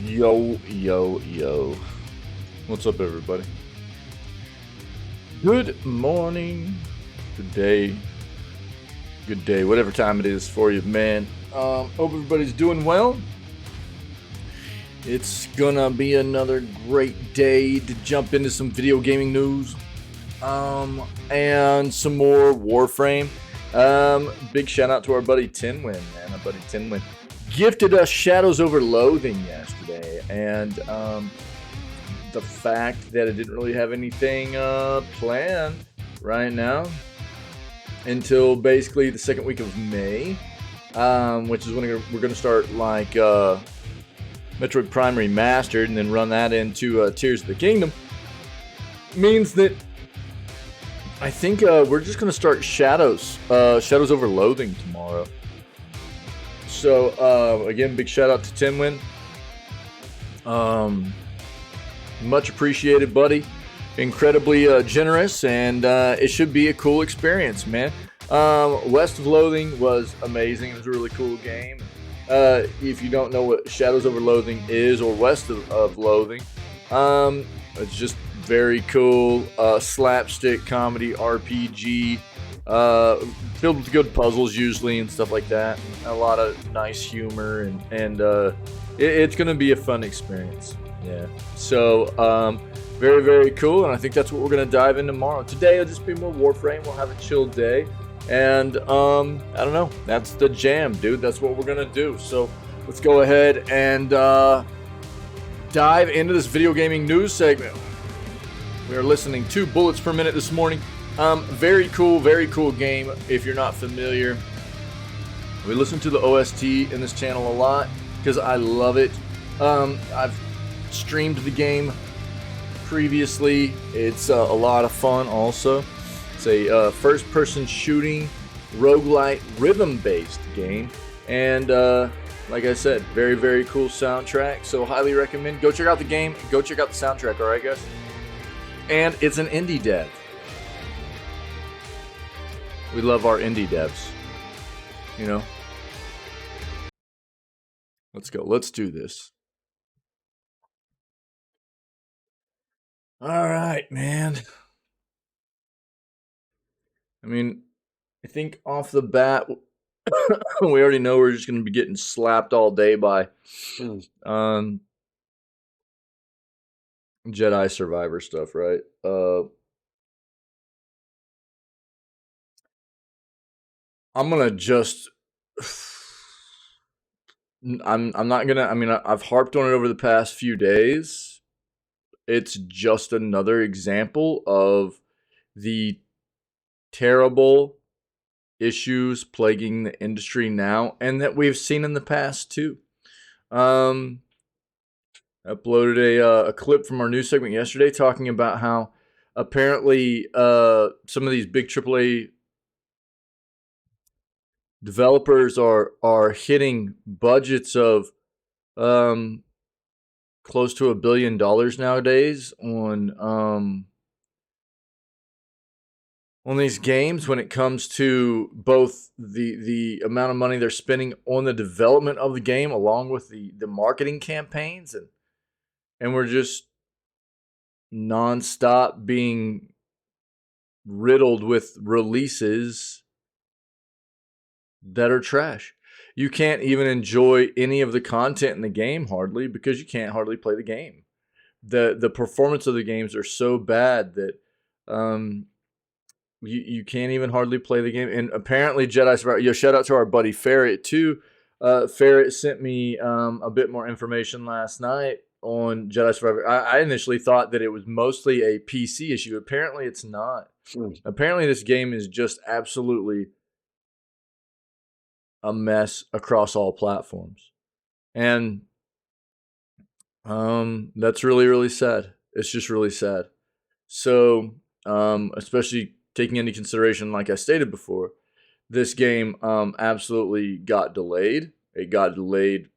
Yo, yo, yo. What's up, everybody? Good morning, good day, whatever time it is for you, man. Hope everybody's doing well. It's gonna be another great day to jump into some video gaming news. And some more Warframe. Big shout out to our buddy Tinwin, man. Our buddy Tinwin gifted us Shadows Over Loathing yesterday, and the fact that it didn't really have anything planned right now until basically the second week of May, which is when we're going to start like Metroid Prime Remastered and then run that into Tears of the Kingdom, means that I think we're just going to start Shadows Over Loathing tomorrow. So, again, big shout out to Tinwin. Much appreciated, buddy. Incredibly generous, and it should be a cool experience, man. West of Loathing was amazing. It was a really cool game. If you don't know what Shadows Over Loathing is, or West of Loathing, it's just very cool slapstick comedy RPG. Filled with good puzzles usually and stuff like that. A lot of nice humor, and it's going to be a fun experience. Yeah. So, very, very cool, and I think that's what we're going to dive in tomorrow. Today will just be more Warframe. We'll have a chill day, and I don't know. That's the jam, dude. That's what we're going to do. So, let's go ahead and dive into this video gaming news segment. We are listening to Bullets Per Minute this morning. Very cool game. If you're not familiar, we listen to the OST in this channel a lot because I love it. I've streamed the game previously. It's a lot of fun also. It's a first-person shooting roguelite rhythm-based game, and like I said, very cool soundtrack. So highly recommend. Go check out the game. Go check out the soundtrack. All right, guys. And it's an indie dev. We love our indie devs, you know. Let's go. Let's do this. All right, man. I mean, I think off the bat, we already know we're just going to be getting slapped all day by Jedi Survivor stuff, right? I'm gonna just. I'm not gonna. I mean, I've harped on it over the past few days. It's just another example of the terrible issues plaguing the industry now, and that we've seen in the past too. Uploaded a clip from our news segment yesterday talking about how apparently some of these big AAA developers are hitting budgets of close to $1 billion nowadays on these games when it comes to both the amount of money they're spending on the development of the game along with the marketing campaigns, and we're just nonstop being riddled with releases that are trash. You can't even enjoy any of the content in the game hardly because you can't hardly play the game. The performance of the games are so bad that you can't even hardly play the game. And apparently Jedi Survivor, shout out to our buddy Ferret too. Ferret sent me a bit more information last night on Jedi Survivor. I initially thought that it was mostly a PC issue. Apparently it's not. Apparently this game is just absolutely a mess across all platforms. And that's really sad. It's just really sad. So, especially taking into consideration, like I stated before, this game absolutely got delayed. It got delayed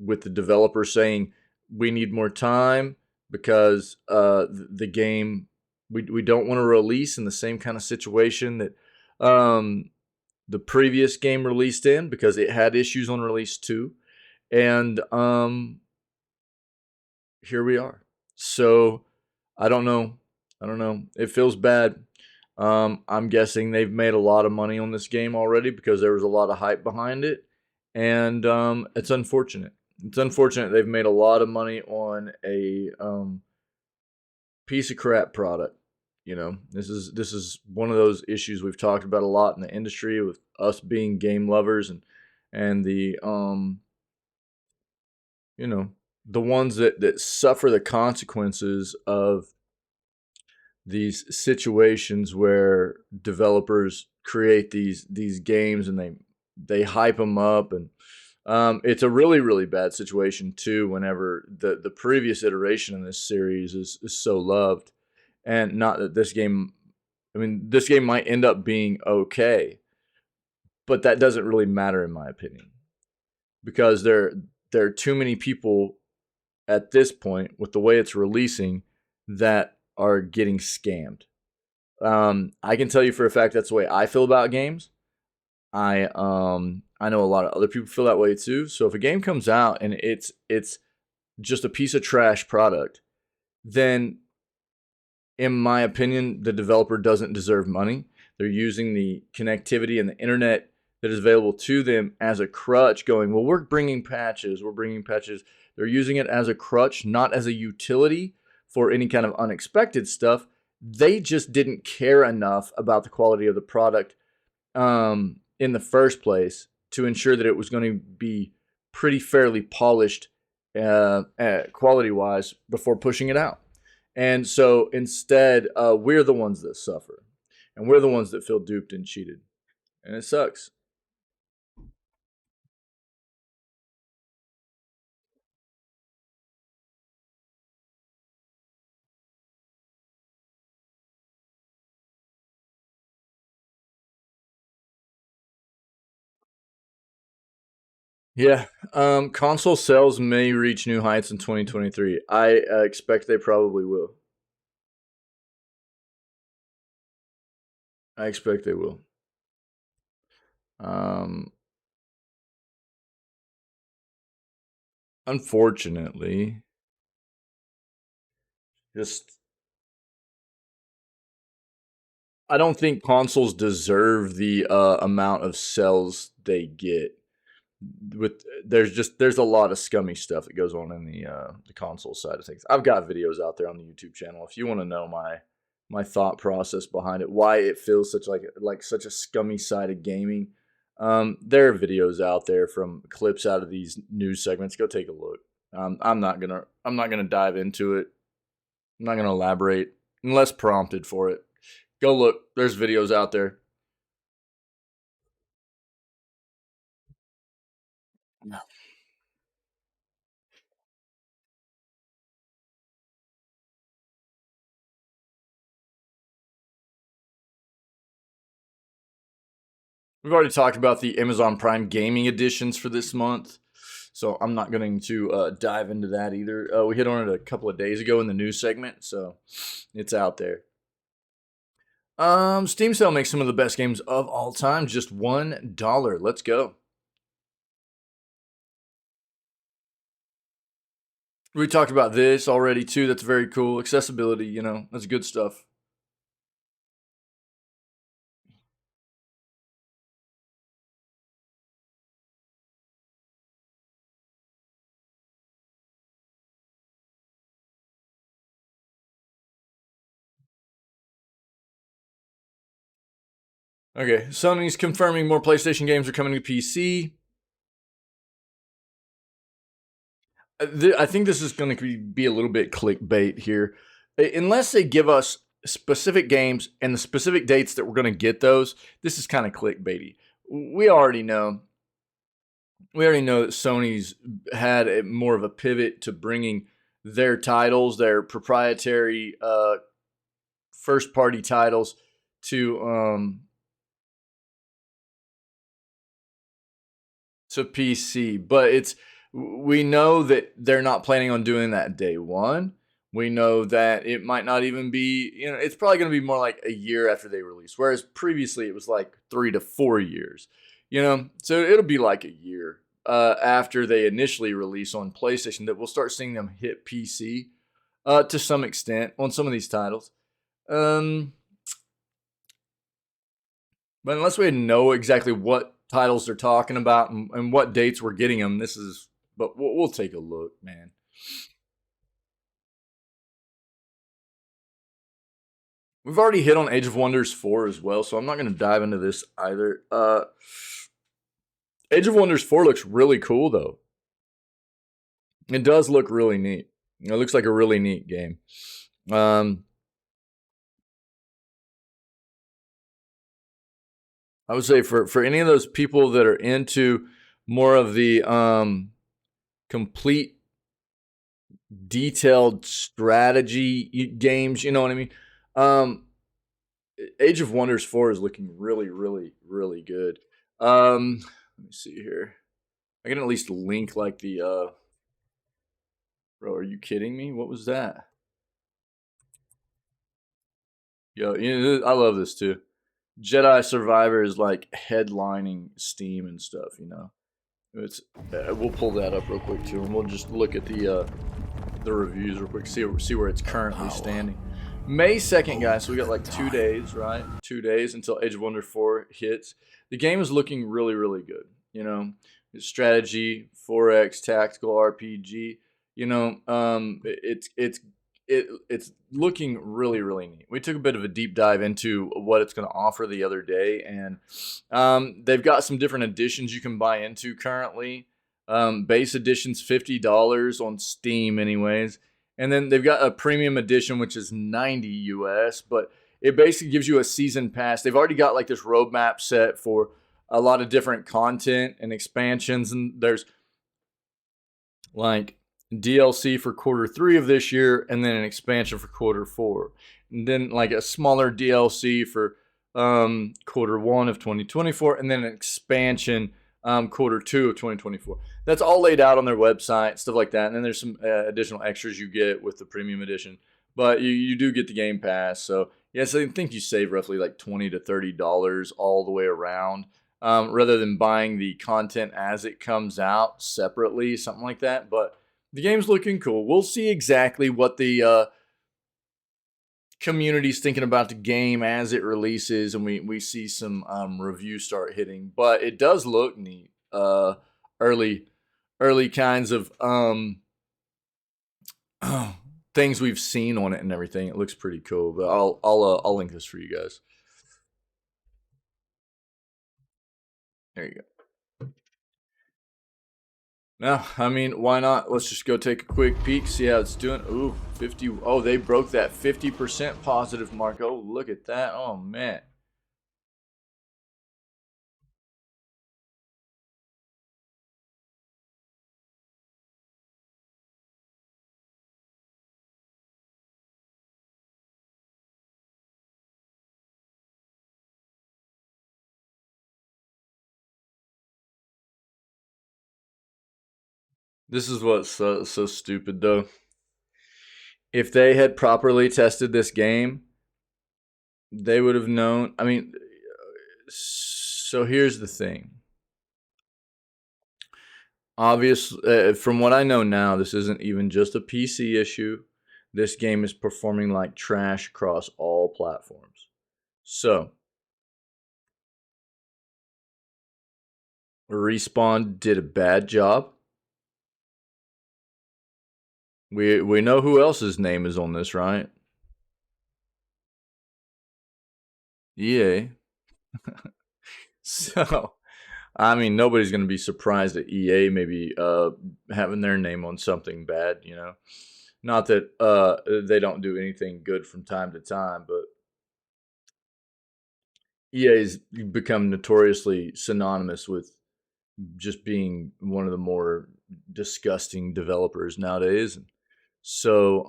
with the developer saying we need more time because the game we don't want to release in the same kind of situation that the previous game released in because it had issues on release 2. And here we are. So I don't know. It feels bad. I'm guessing they've made a lot of money on this game already because there was a lot of hype behind it, and it's unfortunate. It's unfortunate they've made a lot of money on a piece of crap product. This is one of those issues we've talked about a lot in the industry with us being game lovers and the you know the ones that suffer the consequences of these situations where developers create these games and they hype them up, and it's a really bad situation too whenever the previous iteration in this series is so loved. And not that this game, I mean, this game might end up being okay, but that doesn't really matter in my opinion because there are too many people at this point with the way it's releasing that are getting scammed. I can tell you for a fact that's the way I feel about games. I know a lot of other people feel that way too. So if a game comes out and it's just a piece of trash product, then in my opinion, the developer doesn't deserve money. They're using the connectivity and the internet that is available to them as a crutch, going, well, we're bringing patches. They're using it as a crutch, not as a utility for any kind of unexpected stuff. They just didn't care enough about the quality of the product in the first place to ensure that it was going to be pretty fairly polished quality-wise before pushing it out. And so instead, we're the ones that suffer. And we're the ones that feel duped and cheated. And it sucks. Yeah. Console sales may reach new heights in 2023. I expect they probably will. I expect they will. Um, Unfortunately, just I don't think consoles deserve the amount of sales they get. There's a lot of scummy stuff that goes on in the console side of things. I've got videos out there on the YouTube channel if you want to know my thought process behind it, why it feels like such a scummy side of gaming. There are videos out there from clips out of these news segments. Go take a look. I'm not gonna dive into it. I'm not gonna elaborate unless prompted for it. Go look. There's videos out there. We've already talked about the Amazon Prime gaming editions for this month, so I'm not going to dive into that either. We hit on it a couple of days ago in the news segment, so it's out there. Steam Sale makes some of the best games of all time, just $1. Let's go. We talked about this already too. That's very cool. Accessibility, that's good stuff. Okay, Sony's confirming more PlayStation games are coming to PC. I think this is going to be a little bit clickbait here. Unless they give us specific games and the specific dates that we're going to get those, this is kind of clickbaity. We already know. We already know that Sony's had more of a pivot to bringing their titles, their proprietary first-party titles, to PC. But we know that they're not planning on doing that day one. We know that it might not even be, it's probably going to be more like a year after they release. Whereas previously it was like 3 to 4 years, so it'll be like a year. after they initially release on PlayStation that we'll start seeing them hit PC to some extent on some of these titles. But unless we know exactly what titles they're talking about and what dates we're getting them, but we'll take a look, man. We've already hit on Age of Wonders 4 as well, so I'm not going to dive into this either. Age of Wonders 4 looks really cool, though. It does look really neat. It looks like a really neat game. I would say for any of those people that are into more of the complete detailed strategy games, you know what I mean? Age of Wonders 4 is looking really, really, really good. Let me see here. I can at least link like the bro, are you kidding me? What was that? Yo, I love this too. Jedi Survivor is like headlining Steam and stuff, you know. It's we'll pull that up real quick too, and we'll just look at the reviews real quick, see where it's currently standing. May 2nd, guys. So we got like 2 days, right? 2 days until Age of Wonder 4 hits. The game is looking really, really good. You know, it's strategy, 4X, tactical RPG. You know, it's looking really, really neat. We took a bit of a deep dive into what it's going to offer the other day, and they've got some different editions you can buy into currently. Base edition's $50 on Steam, anyways, and then they've got a premium edition which is $90 US, but it basically gives you a season pass. They've already got like this roadmap set for a lot of different content and expansions, and there's like DLC for Q3 of this year, and then an expansion for Q4, and then like a smaller DLC for Q1 of 2024, and then an expansion Q2 of 2024. That's all laid out on their website, stuff like that. And then there's some additional extras you get with the premium edition, but you do get the Game Pass. So yes, I think you save roughly like $20 to $30 all the way around, rather than buying the content as it comes out separately, something like that. But the game's looking cool. We'll see exactly what the community's thinking about the game as it releases, and we see some reviews start hitting. But it does look neat. Early kinds of things we've seen on it and everything. It looks pretty cool. But I'll link this for you guys. There you go. No, I mean, why not? Let's just go take a quick peek, see how it's doing. Ooh, 50. Oh, they broke that 50% positive mark. Oh, look at that. Oh, man. This is what's so stupid, though. If they had properly tested this game, they would have known. I mean, so here's the thing. Obviously, from what I know now, this isn't even just a PC issue. This game is performing like trash across all platforms. So, Respawn did a bad job. We know who else's name is on this, right? EA. So, I mean, nobody's going to be surprised at EA maybe having their name on something bad, you know. Not that they don't do anything good from time to time, but EA's become notoriously synonymous with just being one of the more disgusting developers nowadays. So,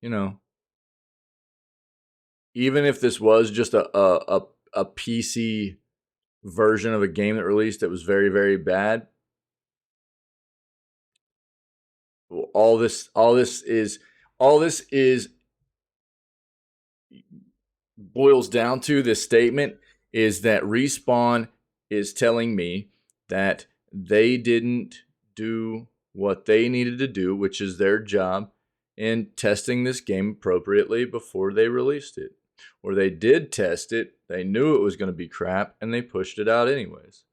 you know, even if this was just a PC version of a game that released that was very, very bad, all this is boils down to this statement is that Respawn is telling me that they didn't do what they needed to do, which is their job in testing this game appropriately before they released it. Or they did test it, they knew it was going to be crap, and they pushed it out anyways.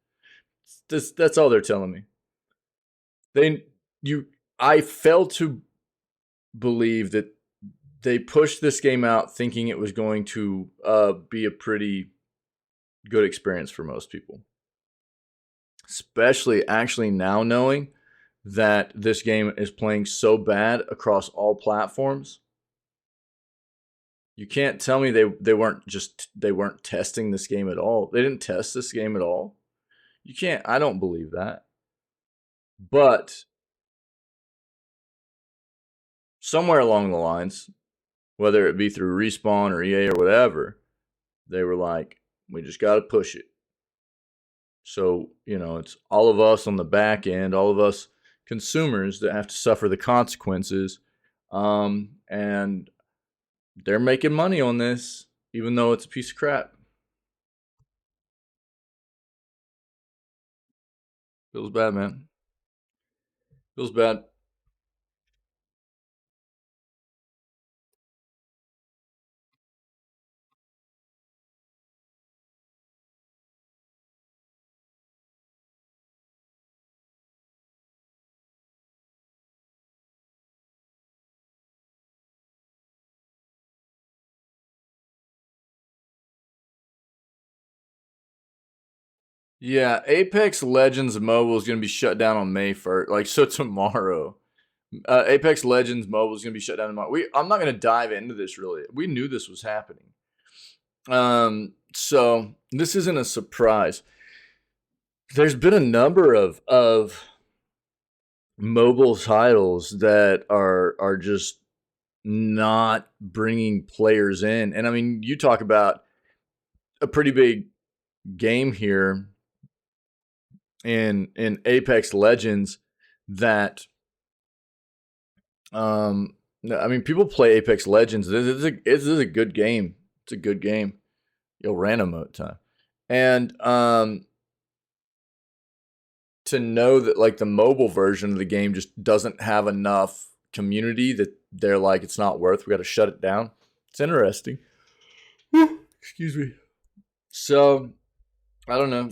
That's all they're telling me. I fail to believe that they pushed this game out thinking it was going to be a pretty good experience for most people. Especially actually now knowing that this game is playing so bad across all platforms. You can't tell me they weren't testing this game at all. They didn't test this game at all. You can't. I don't believe that. But somewhere along the lines, whether it be through Respawn or EA or whatever, they were like, we just got to push it. So, it's all of us on the back end, all of us consumers that have to suffer the consequences. And they're making money on this, even though it's a piece of crap. Feels bad, man. Feels bad. Yeah, Apex Legends Mobile is going to be shut down on May 1st. Like, so tomorrow. Apex Legends Mobile is going to be shut down tomorrow. I'm not going to dive into this really. We knew this was happening. So this isn't a surprise. There's been a number of mobile titles that are just not bringing players in. And I mean, you talk about a pretty big game here in Apex Legends that I mean, people play Apex Legends. This is a good game. It's a good game. Yo, random mode time. And to know that like the mobile version of the game just doesn't have enough community that they're like, it's not worth, we got to shut it down. It's interesting. Excuse me. So I don't know.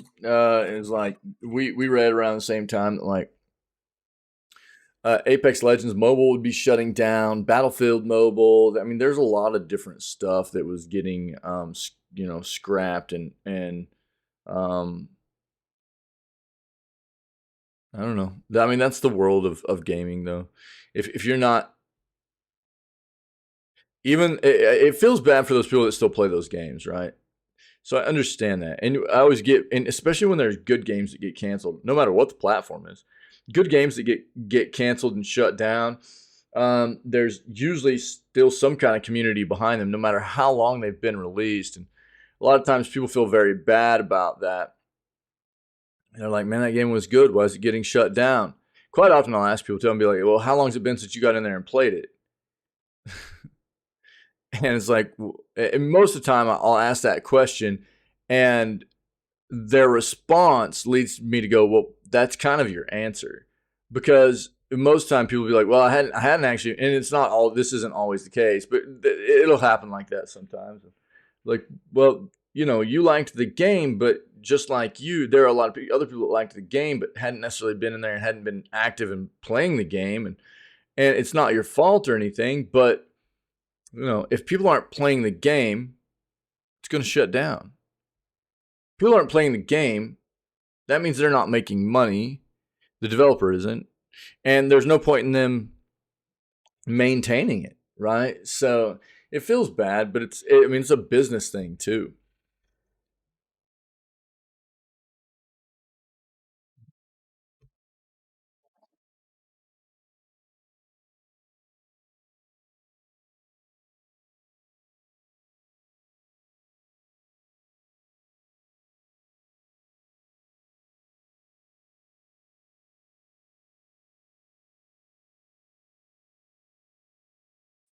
It's like we read around the same time that like Apex Legends Mobile would be shutting down, Battlefield Mobile. I mean, there's a lot of different stuff that was getting scrapped and I don't know. I mean, that's the world of gaming, though. If you're not even, it feels bad for those people that still play those games, right? So I understand that, and I always get, and especially when there's good games that get canceled, no matter what the platform is, good games that get canceled and shut down. There's usually still some kind of community behind them, no matter how long they've been released, and a lot of times people feel very bad about that. And they're like, man, that game was good. Why is it getting shut down? Quite often I'll ask people, tell them, be like, well, how long has it been since you got in there and played it? And it's like, and most of the time I'll ask that question and their response leads me to go, well, that's kind of your answer. Because most of the time people will be like, well, I hadn't actually, and it's not all, this isn't always the case, but it'll happen like that sometimes. Like, well, you liked the game, but just like you, there are a lot of other people that liked the game, but hadn't necessarily been in there and hadn't been active in playing the game. And it's not your fault or anything, but if people aren't playing the game, it's going to shut down. People aren't playing the game. That means they're not making money. The developer isn't. And there's no point in them maintaining it, right? So it feels bad, but it's a business thing too.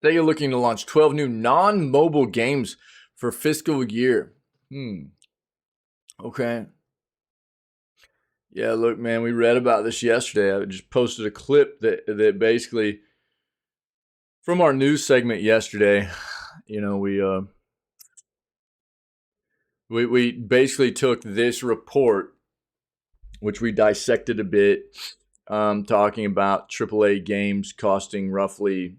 They are looking to launch 12 new non-mobile games for fiscal year. Okay. Yeah, look, man, we read about this yesterday. I just posted a clip that basically from our news segment yesterday. You know, we basically took this report, which we dissected a bit, talking about AAA games costing roughly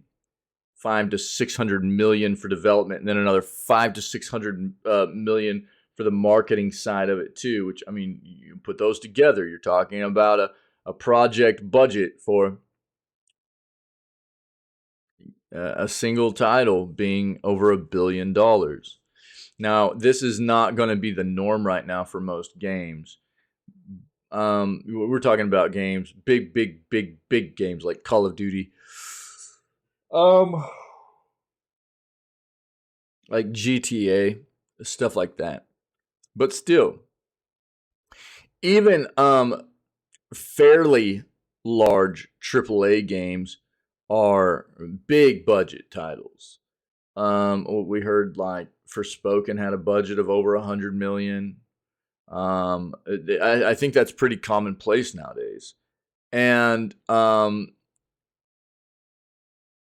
5 to 600 million for development, and then another 5 to 600 million for the marketing side of it too. Which, I mean, you put those together, you're talking about a project budget for a single title being over $1 billion. Now, this is not going to be the norm right now for most games. We're talking about games, big games like Call of Duty, um, like GTA, stuff like that. But still, even fairly large AAA games are big budget titles. We heard like Forspoken had a budget of over 100 million. I think that's pretty commonplace nowadays. And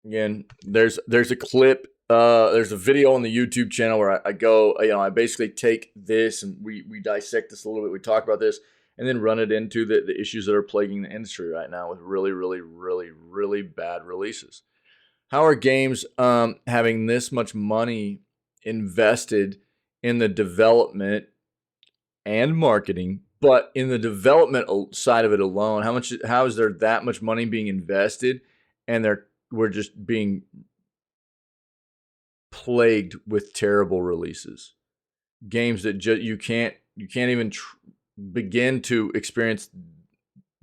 again, there's a clip, there's a video on the YouTube channel where I go, I basically take this and we dissect this a little bit. We talk about this and then run it into the issues that are plaguing the industry right now with really bad releases. How are games having this much money invested in the development and marketing, but in the development side of it alone, how is there that much money being invested, and we're just being plagued with terrible releases, games that you can't even begin to experience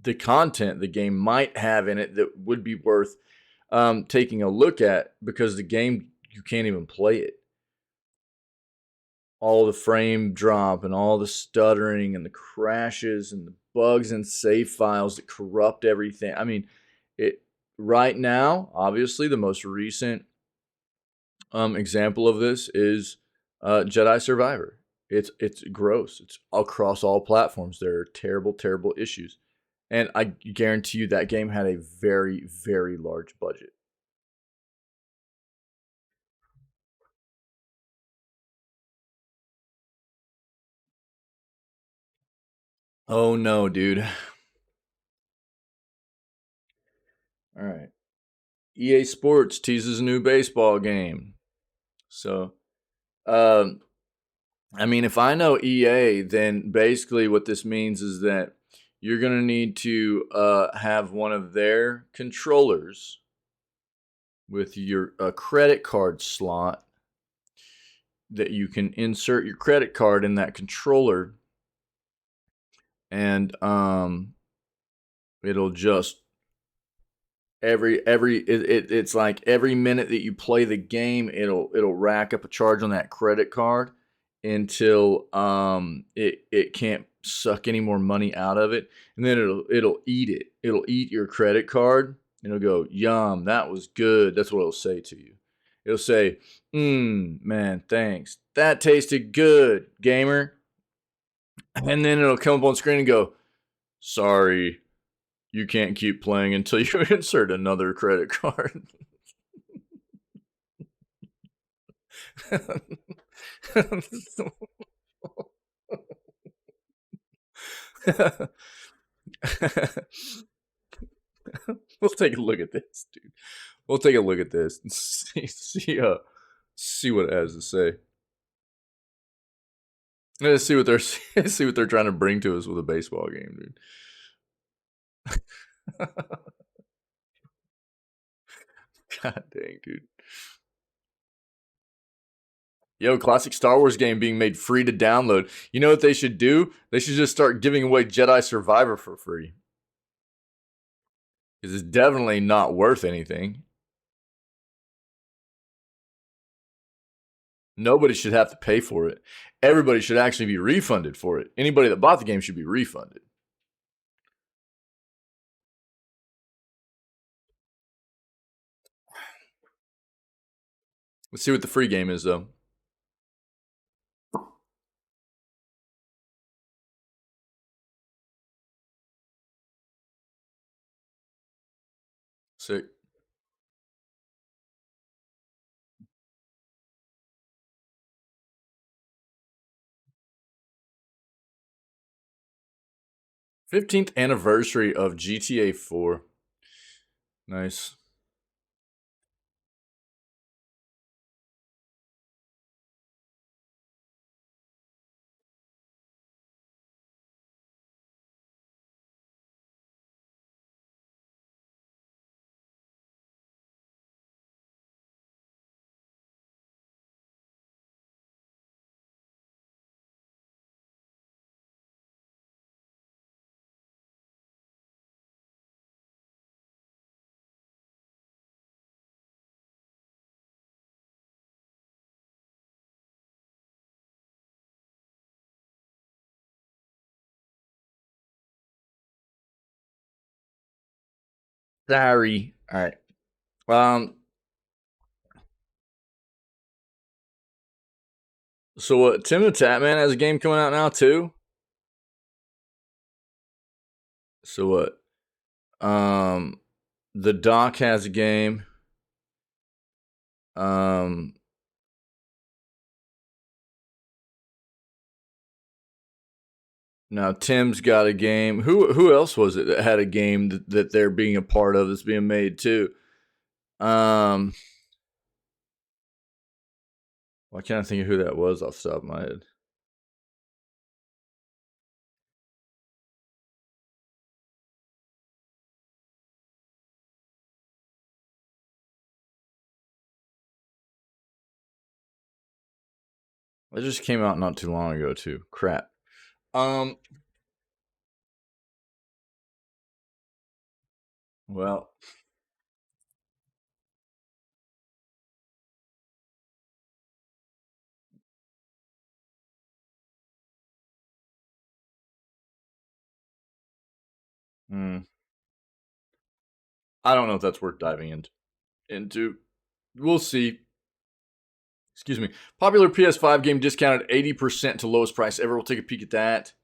the content the game might have in it that would be worth taking a look at, because the game, you can't even play it. All the frame drop and all the stuttering and the crashes and the bugs and save files that corrupt everything. I mean, it right now, obviously, the most recent example of this is Jedi Survivor. It's gross. It's across all platforms. There are terrible issues, and I guarantee you that game had a very large budget. Oh no, dude. All right. EA Sports teases a new baseball game. So, um, I mean, if I know EA, then basically what this means is that you're going to need to have one of their controllers with your credit card slot that you can insert your credit card in that controller, and it'll just it's like every minute that you play the game, it'll rack up a charge on that credit card until it can't suck any more money out of it, and then it'll eat it. It'll eat your credit card, and it'll go, "Yum, that was good." That's what it'll say to you. It'll say, man, thanks. That tasted good, gamer." And then it'll come up on screen and go, "Sorry, you can't keep playing until you insert another credit card." We'll take a look at this, dude. We'll take a look at this and see what it has to say. Let's see what they're see what they're trying to bring to us with a baseball game, dude. God dang, dude. Yo, classic Star Wars game being made free to download. You know what they should do? They should just start giving away Jedi Survivor for free. Because it's definitely not worth anything. Nobody should have to pay for it. Everybody should actually be refunded for it. Anybody that bought the game should be refunded. Let's see what the free game is, though. Sick. '15th anniversary of GTA 4. Nice. Sorry. All right. So what? Tim the Tatman has a game coming out now too. So what? The Doc has a game. Now Tim's got a game. Who else was it that had a game that they're being a part of that's being made too? Why can't I think of who that was off the top of my head? It just came out not too long ago too. Crap. Well, I don't know if that's worth diving into. We'll see. Excuse me. Popular PS5 game discounted 80% to lowest price ever. We'll take a peek at that.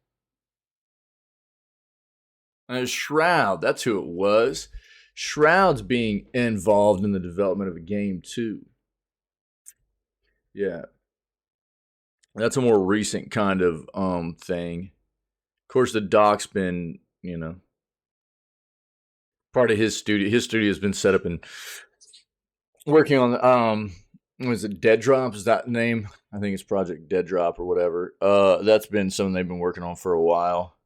Shroud, that's who it was. Shroud's being involved in the development of a game too. Yeah. That's a more recent kind of thing. Of course, the Doc's been, part of his studio. His studio has been set up and working on was it Dead Drop? Is that the name? I think it's Project Dead Drop or whatever. That's been something they've been working on for a while.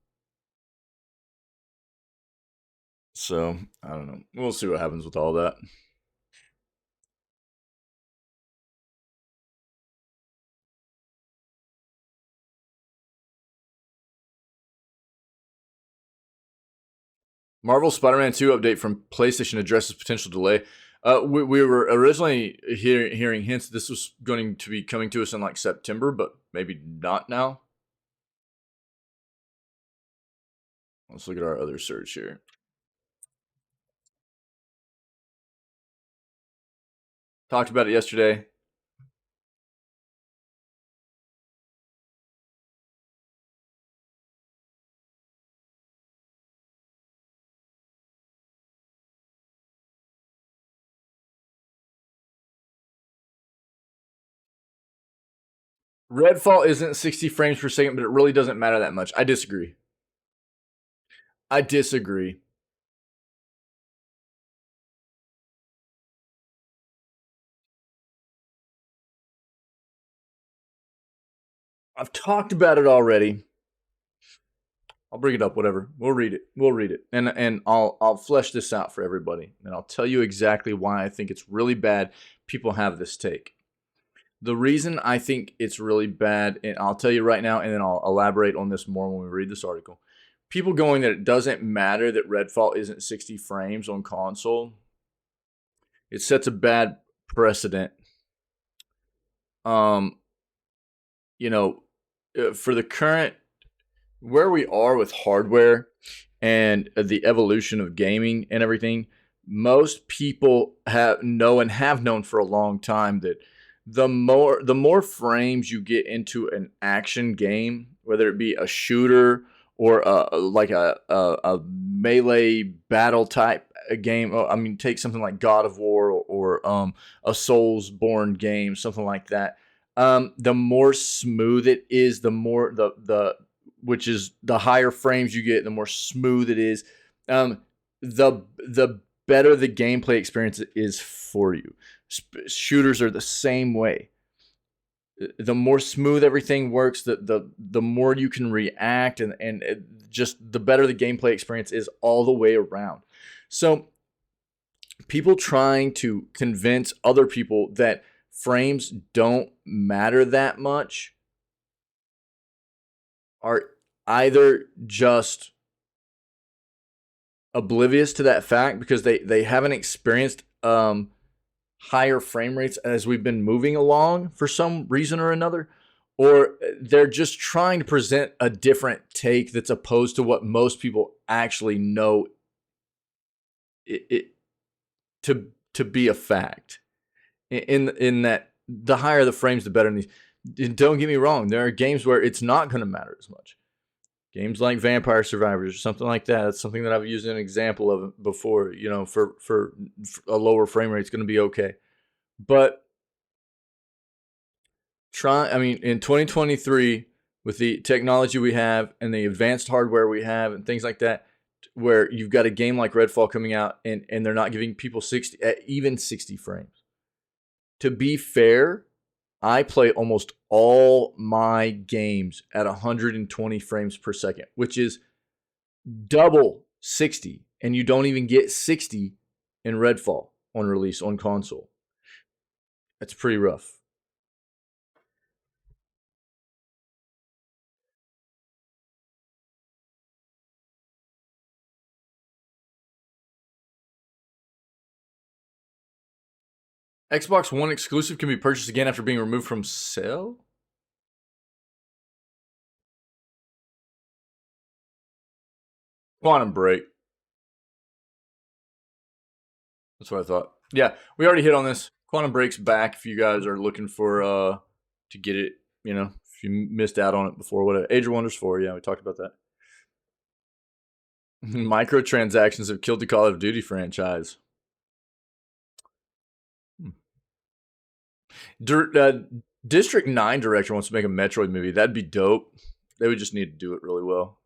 So I don't know. We'll see what happens with all that. Marvel Spider-Man 2 update from PlayStation addresses potential delay. We were originally hearing hints this was going to be coming to us in like September, but maybe not now. Let's look at our other search here. Talked about it yesterday. Redfall isn't 60 frames per second, but it really doesn't matter that much. I disagree. I disagree. I've talked about it already. I'll bring it up. Whatever. We'll read it. We'll read it, and I'll flesh this out for everybody, and I'll tell you exactly why I think it's really bad. People have this take. The reason I think it's really bad, and I'll tell you right now, and then I'll elaborate on this more when we read this article. People going that it doesn't matter that Redfall isn't 60 frames on console. It sets a bad precedent. For the current where we are with hardware and the evolution of gaming and everything, most people have known for a long time that the more frames you get into an action game, whether it be a shooter or like a melee battle type a game. I mean, take something like God of War or a Souls-born game, something like that. The more smooth it is, the more the which is the higher frames you get, the more smooth it is. The better the gameplay experience is for you. Shooters are the same way. The more smooth everything works, the more you can react, and just the better the gameplay experience is all the way around. So people trying to convince other people that frames don't matter that much are either just oblivious to that fact because they haven't experienced higher frame rates as we've been moving along for some reason or another, or they're just trying to present a different take that's opposed to what most people actually know it to be a fact. In that the higher the frames, the better. In these, don't get me wrong, there are games where it's not going to matter as much. Games like Vampire Survivors or something like that. That's something that I've used an example of before. You know, for a lower frame rate, it's going to be okay. But I mean, in 2023, with the technology we have and the advanced hardware we have and things like that, where you've got a game like Redfall coming out and they're not giving people 60, even 60 frames. To be fair, I play almost all my games at 120 frames per second, which is double 60, and you don't even get 60 in Redfall on release on console. That's pretty rough. Xbox One exclusive can be purchased again after being removed from sale? Quantum Break. That's what I thought. Yeah, we already hit on this. Quantum Break's back if you guys are looking for to get it, you know, if you missed out on it before. What Age of Wonders 4, yeah, we talked about that. Microtransactions have killed the Call of Duty franchise. District 9 director wants to make a Metroid movie. That'd be dope. They would just need to do it really well.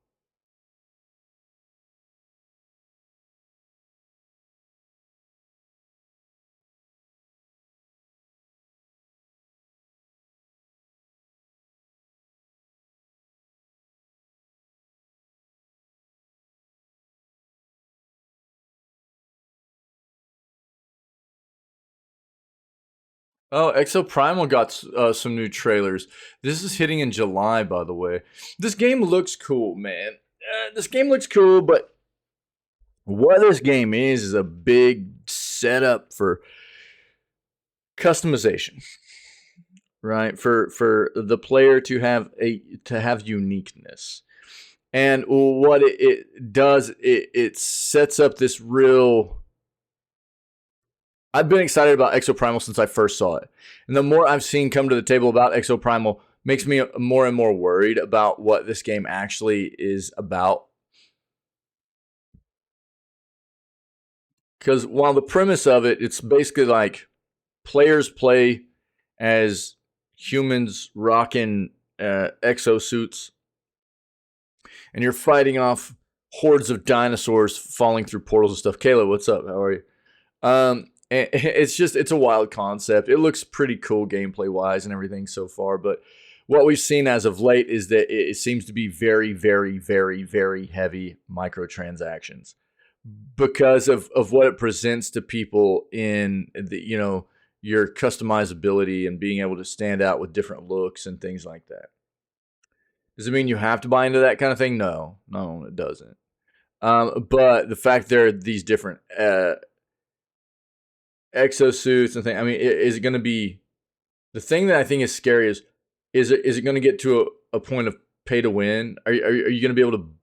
Oh, Exoprimal got some new trailers. This is hitting in July, by the way. This game looks cool, man. This game looks cool, but what this game is a big setup for customization, right? For the player to have uniqueness. And what it does, it sets up this real. I've been excited about Exoprimal since I first saw it. And the more I've seen come to the table about Exoprimal makes me more and more worried about what this game actually is about. Because while the premise of it, it's basically like players play as humans rocking exosuits, and you're fighting off hordes of dinosaurs falling through portals and stuff. Kayla, what's up? How are you? It's a wild concept. It looks pretty cool gameplay wise and everything so far, but what we've seen as of late is that it seems to be very, very, very, very heavy microtransactions because of what it presents to people in the, you know, your customizability and being able to stand out with different looks and things like that. Does it mean you have to buy into that kind of thing? No, it doesn't. But the fact there are these different exosuits and things. I mean, is it going to be the thing that I think is scary? Is it going to get to a point of pay to win? Are you going to be able to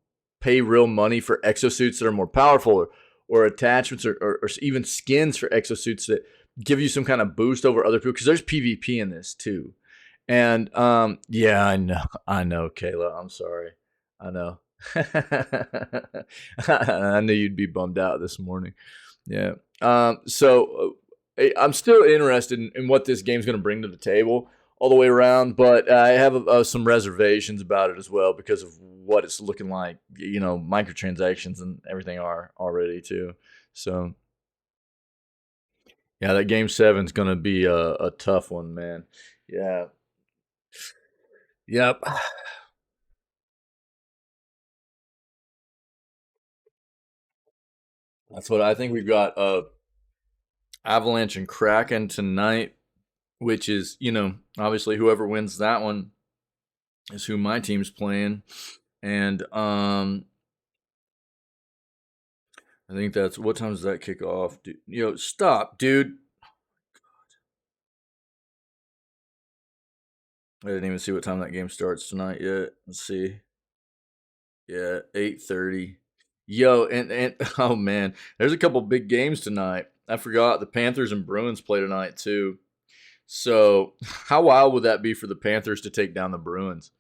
pay real money for exosuits that are more powerful, or attachments, or even skins for exosuits that give you some kind of boost over other people? Because there's PvP in this too. And yeah, I know, Kayla. I'm sorry. I know. I knew you'd be bummed out this morning. Yeah. I'm still interested in what this game's going to bring to the table all the way around, but I have some reservations about it as well because of what it's looking like. You know, microtransactions and everything are already too. So yeah, that game seven's going to be a tough one, man. Yeah. Yep. That's what I think. We've got Avalanche and Kraken tonight, which is, you know, obviously whoever wins that one is who my team's playing. And I think that's what time does that kick off? Dude, yo, stop, dude. I didn't even see what time that game starts tonight yet. Let's see. Yeah, 8:30. Yo, and oh man, there's a couple big games tonight. I forgot the Panthers and Bruins play tonight too. So, how wild would that be for the Panthers to take down the Bruins?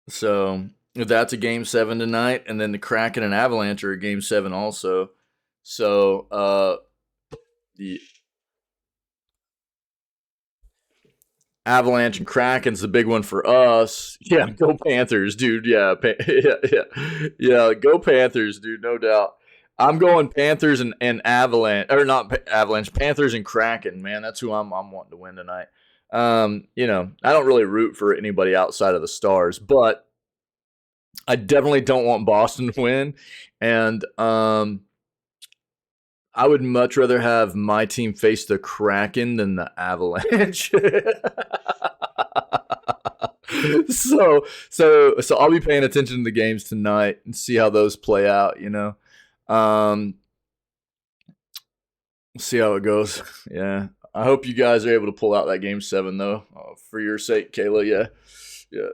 So, that's a game 7 tonight, and then the Kraken and Avalanche are a game 7 also. So, the Avalanche and Kraken's the big one for us. Yeah, go Panthers, dude. Yeah, yeah. Go Panthers, dude. No doubt. I'm going Panthers and Avalanche, or not Avalanche, Panthers and Kraken. Man, that's who I'm wanting to win tonight. You know, I don't really root for anybody outside of the Stars, but I definitely don't want Boston to win, and I would much rather have my team face the Kraken than the Avalanche. So I'll be paying attention to the games tonight and see how those play out. You know, um, see how it goes. Yeah, I hope you guys are able to pull out that game 7 though, for your sake, Kayla. Yeah, yeah.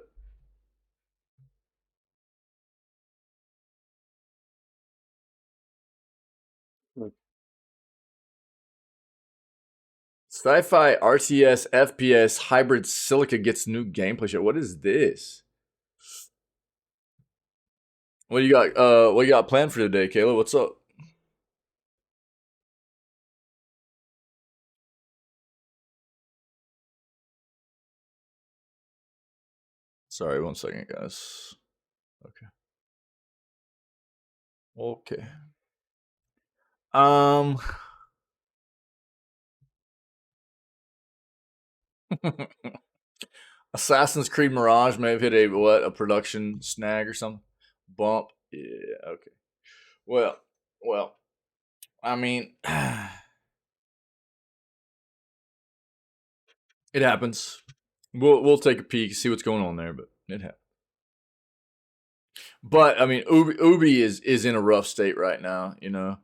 Sci-fi RTS FPS hybrid silica gets new gameplay show. What is this? What do you got? What you got planned for today, Kayla? What's up? Sorry, 1 second, guys. Okay. Okay. Um. Assassin's Creed Mirage may have hit a production snag or something bump. Yeah. Okay. Well. Well. I mean, it happens. We'll take a peek, see what's going on there, but it happens. But I mean, Ubi is in a rough state right now. You know,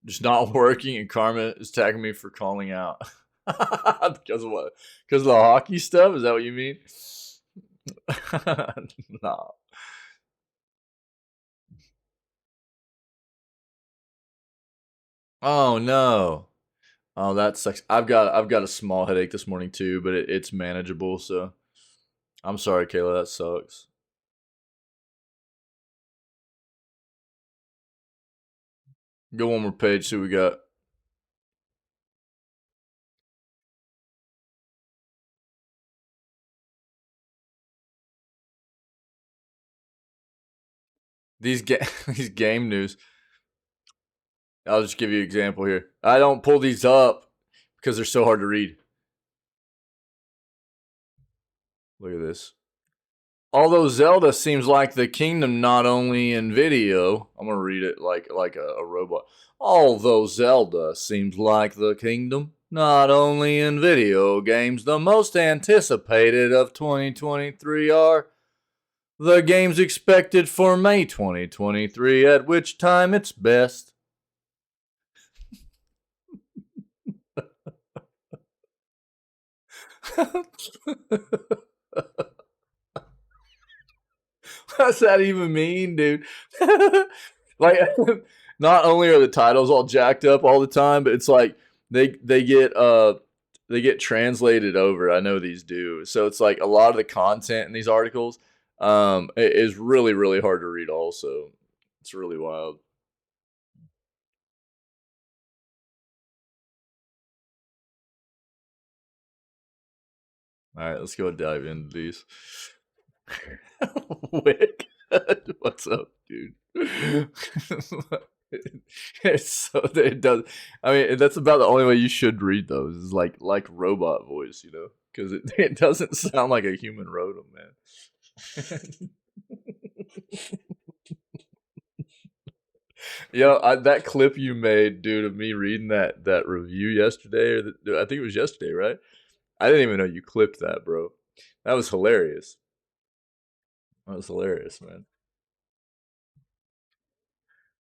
just not working, and Karma is tagging me for calling out because of what? Because of the hockey stuff? Is that what you mean? No. Oh no. Oh, that sucks. I've got a small headache this morning too, but it's manageable. So I'm sorry, Kayla. That sucks. Go one more page. See what we got. These game news. I'll just give you an example here. I don't pull these up because they're so hard to read. Look at this. Although Zelda seems like the kingdom not only in video, I'm gonna read it like a robot. Although Zelda seems like the kingdom not only in video games, the most anticipated of 2023 are the games expected for May 2023, at which time it's best. What's that even mean, dude? Like, not only are the titles all jacked up all the time, but it's like they get translated over. I know these do. So it's like a lot of the content in these articles It is really, really hard to read also. It's really wild. All right, let's go dive into these. Wick, what's up, dude? It's so it does. I mean, that's about the only way you should read those is like robot voice, you know, because it doesn't sound like a human wrote them, man. Yo, that clip you made, dude, of me reading that review yesterday, or I think it was yesterday, right? I didn't even know you clipped that, bro. That was hilarious. That was hilarious, man.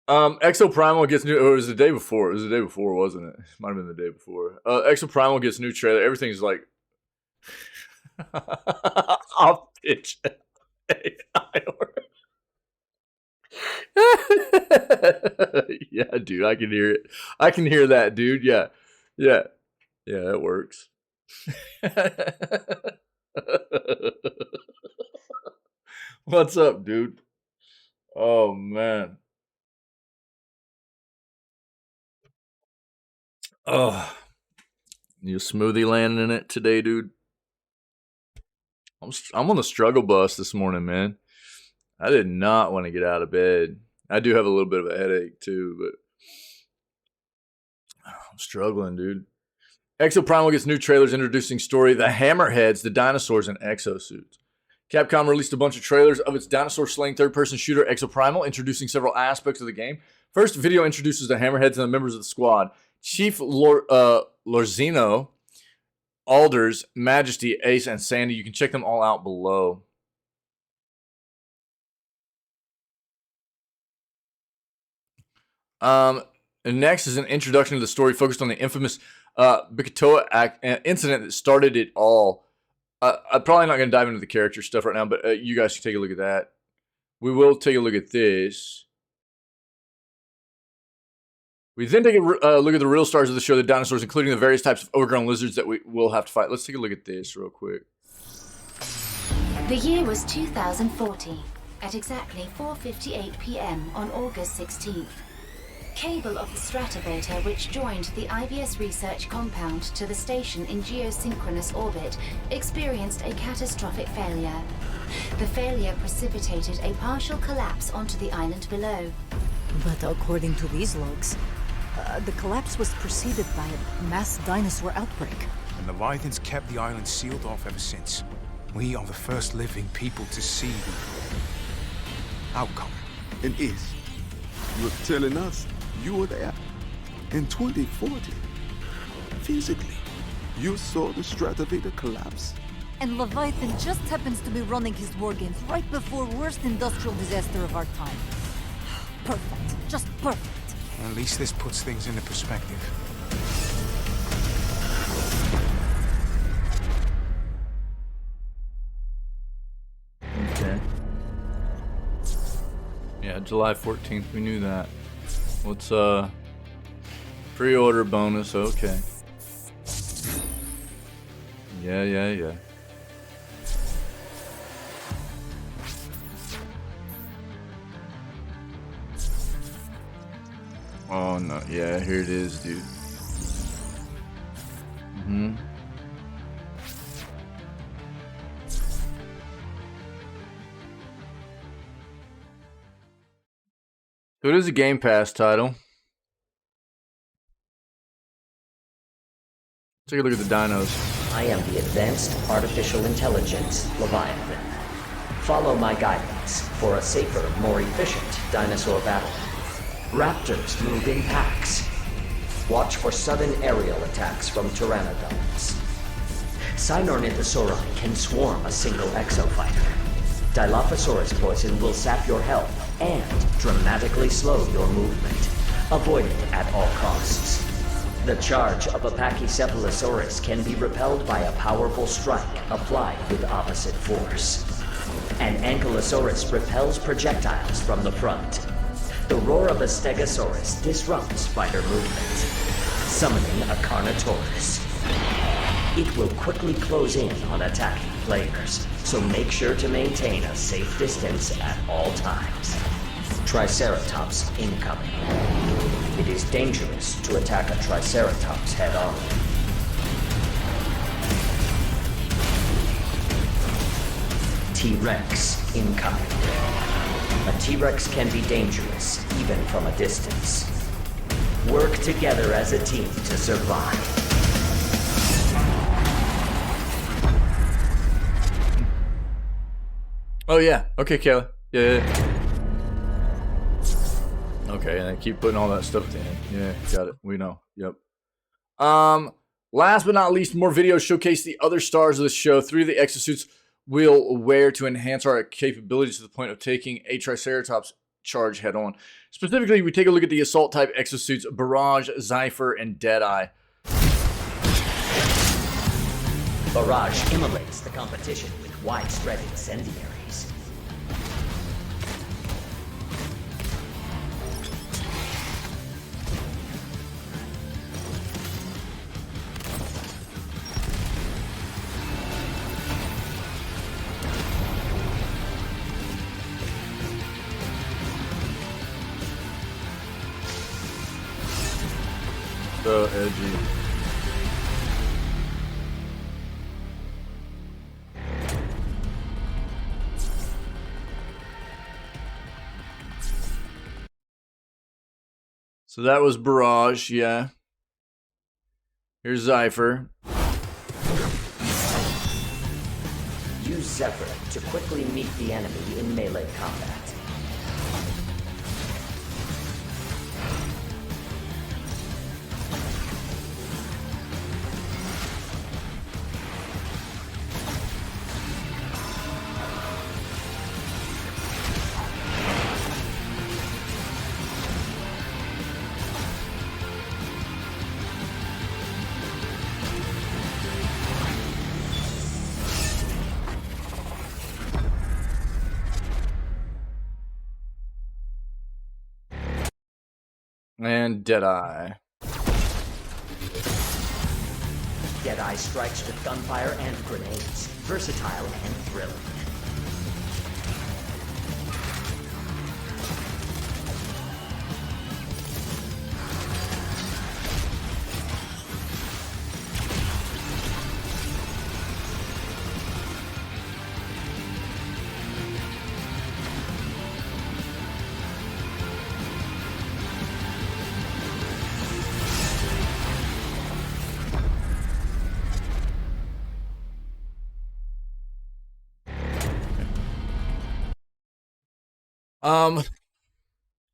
Exo Primal gets new. It was the day before. It was the day before, wasn't it? Might have been the day before. Exo Primal gets new trailer. Everything's like, I'll pitch AI. Yeah, dude, I can hear it. I can hear that, dude. Yeah, yeah, yeah. It works. What's up, dude? Oh man. Oh, you smoothie landing it today, dude? I'm on the struggle bus this morning, man. I did not want to get out of bed. I do have a little bit of a headache too, but I'm struggling, dude. Exo Primal gets new trailers introducing story The Hammerheads, the dinosaurs in exosuits. Capcom released a bunch of trailers of its dinosaur slaying third-person shooter Exo Primal, introducing several aspects of the game. First video introduces the Hammerheads and the members of the squad. Chief Lorzino, Alders, Majesty, Ace, and Sandy. You can check them all out below. And next is an introduction to the story focused on the infamous Bikatoa incident that started it all. I'm probably not going to dive into the character stuff right now, but you guys can take a look at that. We will take a look at this. We then take a look at the real stars of the show, the dinosaurs, including the various types of overgrown lizards that we will have to fight. Let's take a look at this real quick. The year was 2014, at exactly 4:58 p.m. on August 16th. Cable of the Stratovator, which joined the IBS research compound to the station in geosynchronous orbit, experienced a catastrophic failure. The failure precipitated a partial collapse onto the island below. But according to these logs, the collapse was preceded by a mass dinosaur outbreak. And the Leviathans kept the island sealed off ever since. We are the first living people to see the outcome. And is you're telling us you were there in 2040? Physically, you saw the Stratovator collapse? And Leviathan just happens to be running his war games right before worst industrial disaster of our time. Perfect. Just perfect. At least this puts things into perspective. Okay. Yeah, July 14th, we knew that. What's pre-order bonus, okay. Yeah. Oh no, yeah, here it is, dude. So it is a Game Pass title. Take a look at the dinos. I am the Advanced Artificial Intelligence, Leviathan. Follow my guidance for a safer, more efficient dinosaur battle. Raptors move in packs. Watch for sudden aerial attacks from pteranodons. Sinornithosauri can swarm a single exofighter. Dilophosaurus poison will sap your health and dramatically slow your movement. Avoid it at all costs. The charge of a Pachycephalosaurus can be repelled by a powerful strike applied with opposite force. An Ankylosaurus repels projectiles from the front. The roar of a Stegosaurus disrupts fighter movement. Summoning a Carnotaurus. It will quickly close in on attacking players, so make sure to maintain a safe distance at all times. Triceratops incoming. It is dangerous to attack a Triceratops head-on. T-Rex incoming. A T-Rex can be dangerous, even from a distance. Work together as a team to survive. Oh yeah. Okay, Kayla. Yeah. Okay, and I keep putting all that stuff at the end. Yeah, got it. We know. Yep. Last but not least, more videos showcase the other stars of the show. 3 of the exosuits we'll wear to enhance our capabilities to the point of taking a Triceratops charge head on. Specifically, we take a look at the assault type exosuits Barrage, Zypher, and Deadeye. Barrage immolates the competition with widespread incendiaries. So edgy. So that was Barrage, yeah. Here's Zypher. Use Zephyr to quickly meet the enemy in melee combat. And Deadeye. Deadeye strikes with gunfire and grenades. Versatile and thrilling.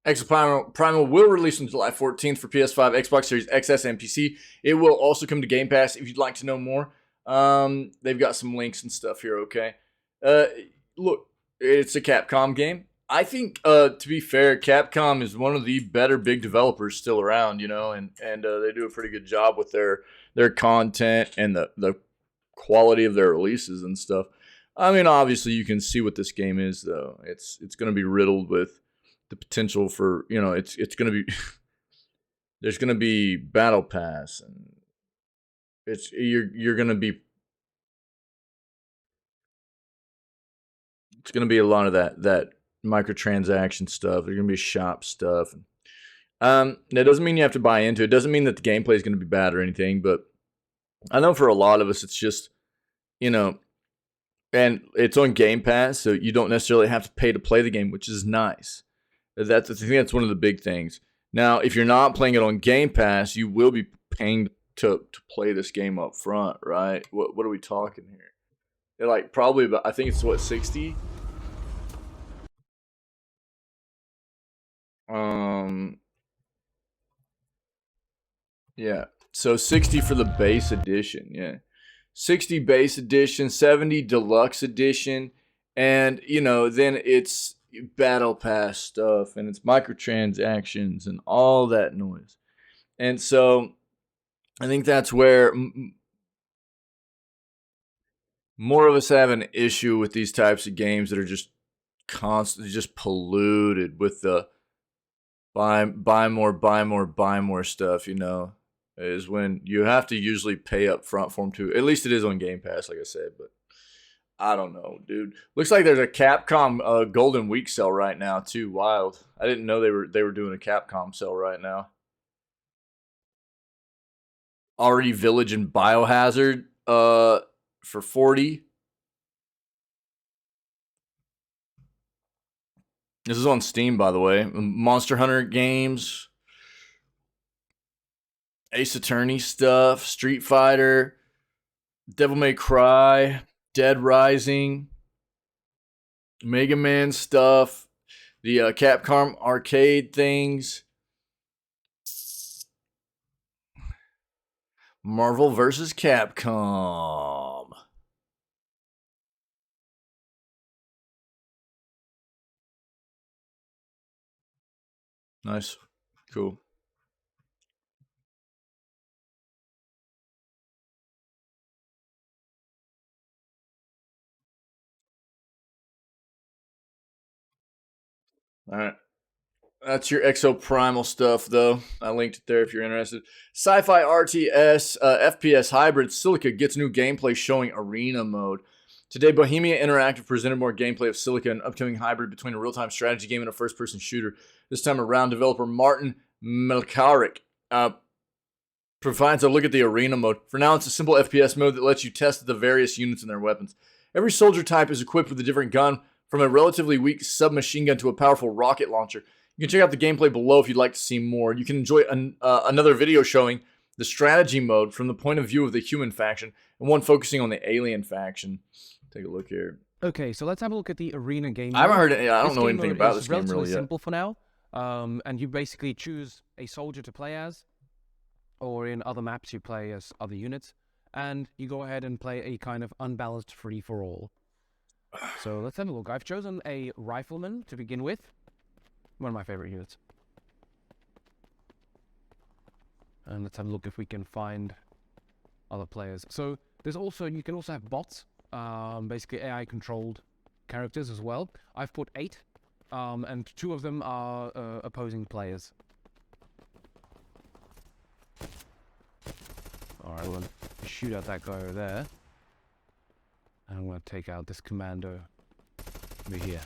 Exoprimal will release on July 14th for PS5, Xbox Series XS, and PC. It will also come to Game Pass if you'd like to know more. They've got some links and stuff here, okay? Look, it's a Capcom game. I think, to be fair, Capcom is one of the better big developers still around, you know, and they do a pretty good job with their content and the quality of their releases and stuff. I mean, obviously, you can see what this game is, though. It's going to be riddled with the potential for, you know, it's going to be there's going to be battle pass, and you're going to be, it's going to be a lot of that microtransaction stuff. There's going to be shop stuff. That doesn't mean you have to buy into it. It doesn't mean that the gameplay is going to be bad or anything, but I know for a lot of us, it's just, you know, and it's on Game Pass, so you don't necessarily have to pay to play the game, which is nice. I think that's one of the big things. Now, if you're not playing it on Game Pass, you will be paying to play this game up front, right? What are we talking here? They're like probably about, I think it's what, 60? Yeah. So 60 for the base edition, yeah. 60 base edition, 70 deluxe edition, and you know, then it's battle pass stuff and it's microtransactions and all that noise. And so I think that's where more of us have an issue with these types of games that are just constantly just polluted with the buy more stuff, you know, is when you have to usually pay up front for them too. At least it is on Game Pass, like I said. But I don't know, dude. Looks like there's a Capcom Golden Week sale right now too. Wild. I didn't know they were doing a Capcom sale right now. Already Village and Biohazard for 40. This is on Steam, by the way. Monster Hunter games, Ace Attorney stuff, Street Fighter, Devil May Cry, Dead Rising, Mega Man stuff, the Capcom arcade things, Marvel vs. Capcom. Nice. Cool. All right. That's your Exoprimal stuff, though. I linked it there if you're interested. Sci-Fi RTS FPS Hybrid Silica gets new gameplay showing Arena mode. Today, Bohemia Interactive presented more gameplay of Silica, an upcoming hybrid between a real-time strategy game and a first-person shooter. This time around, developer Martin Melkarik provides a look at the Arena mode. For now, it's a simple FPS mode that lets you test the various units and their weapons. Every soldier type is equipped with a different gun, from a relatively weak submachine gun to a powerful rocket launcher. You can check out the gameplay below if you'd like to see more. You can enjoy another video showing the strategy mode from the point of view of the human faction, and one focusing on the alien faction. Take a look here. Okay, so let's have a look at the arena game. I haven't heard it. I don't know anything about this game really yet. Simple for now, and you basically choose a soldier to play as, or in other maps you play as other units, and you go ahead and play a kind of unbalanced free-for-all. So let's have a look. I've chosen a rifleman to begin with. One of my favorite units. And let's have a look if we can find other players. So there's also, you can also have bots, basically AI controlled characters as well. I've put 8, and 2 of them are opposing players. Alright, we'll shoot out that guy over there. And I'm going to take out this commando over here.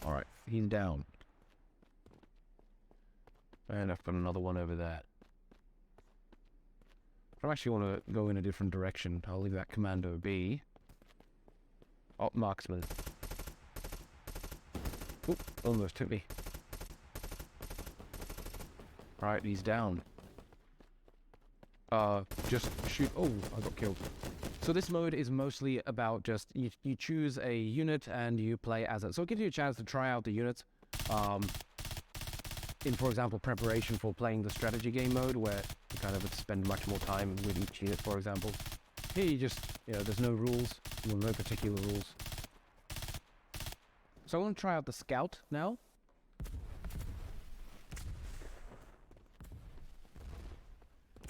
Alright, he's down. And I've got another one over there. I actually want to go in a different direction. I'll leave that commando be. Oh, marksman. Oop, almost took me. Alright, he's down. Just shoot. Oh, I got killed. So this mode is mostly about just, you choose a unit and you play as it. So it gives you a chance to try out the units. In, for example, preparation for playing the strategy game mode, where you kind of spend much more time with each unit, for example. Here you just, there's no rules, well, no particular rules. So I want to try out the scout now.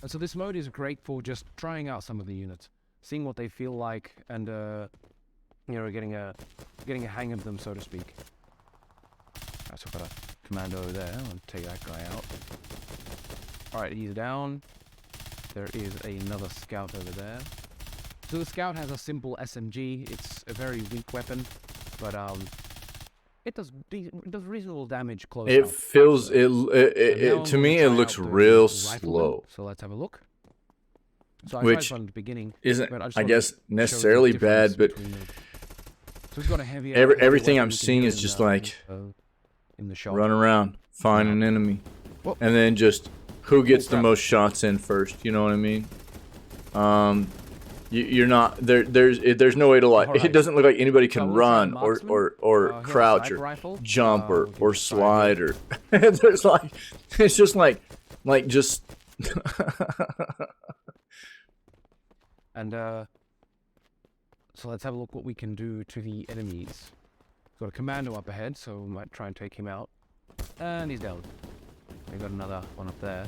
And so this mode is great for just trying out some of the units, seeing what they feel like, and getting a hang of them, so to speak. Right, so I've got a commando over there. I'll take that guy out. Alright, he's down. There is another scout over there. So the scout has a simple SMG. It's a very weak weapon, but it does reasonable damage close. It feels to me it looks real slow. So let's have a look. So which from the beginning isn't, I guess, necessarily bad, but so he's got a heavy everything I'm seeing is just like in the shot. Run around, find an enemy, and then just who gets the most shots in first. You know what I mean? You're not there. There's no way to like. Right. It doesn't look like anybody can run or crouch or jump or slide or. There's like it's just like just. And so let's have a look what we can do to the enemies. Got a commando up ahead, so we might try and take him out. And he's down. We got another one up there.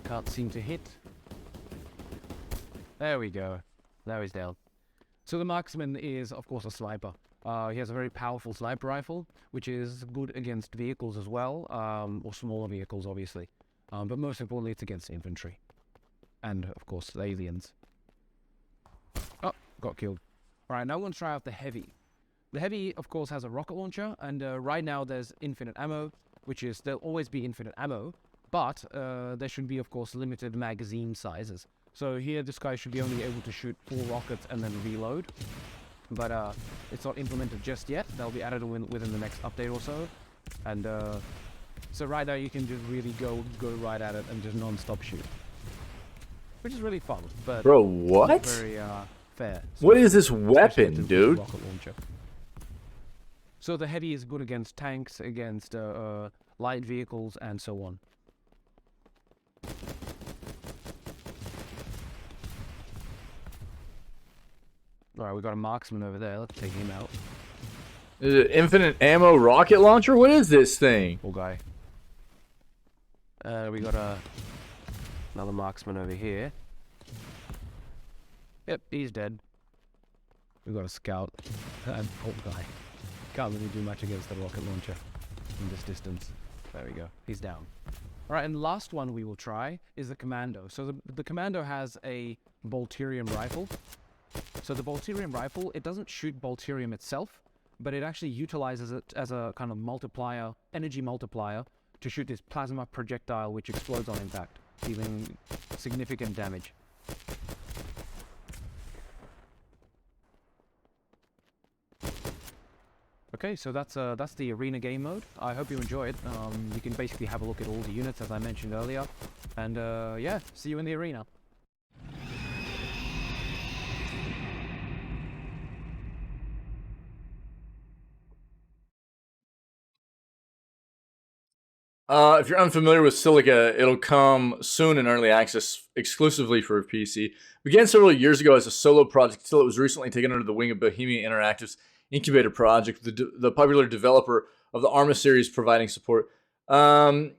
Can't seem to hit. There we go. Now he's down. So the marksman is, of course, a sniper. He has a very powerful sniper rifle, which is good against vehicles as well, or smaller vehicles, obviously. But most importantly, it's against infantry. and of course the aliens. Oh, got killed. All right, now we're going to try out the heavy. The heavy, of course, has a rocket launcher, and right now there's infinite ammo, which is, there'll always be infinite ammo, but there should be, of course, limited magazine sizes. So here, this guy should be only able to shoot 4 rockets and then reload, but it's not implemented just yet. They'll be added within the next update or so, and so right there you can just really go right at it and just non-stop shoot, which is really fun. But bro, what? not very fair. So What is this especially weapon, with the dude? rocket launcher. So the heavy is good against tanks, against light vehicles, and so on. Alright, we got a marksman over there. Let's take him out. Is it infinite ammo rocket launcher? What is this thing? Poor guy. We got another marksman over here. Yep, he's dead. We got a scout. And poor guy. Can't really do much against the rocket launcher from this distance. There we go. He's down. Alright, and the last one we will try is the commando. So the commando has a Bolterium rifle. So the Bolterium rifle, it doesn't shoot Bolterium itself, but it actually utilizes it as a kind of multiplier, energy multiplier, to shoot this plasma projectile which explodes on impact, dealing significant damage. Okay, so that's the arena game mode. I hope you enjoyed. You can basically have a look at all the units as I mentioned earlier, and yeah, see you in the arena. If you're unfamiliar with Silica, it'll come soon in early access exclusively for PC. Began several years ago as a solo project until it was recently taken under the wing of Bohemia Interactive's Incubator project, the popular developer of the Arma series providing support. So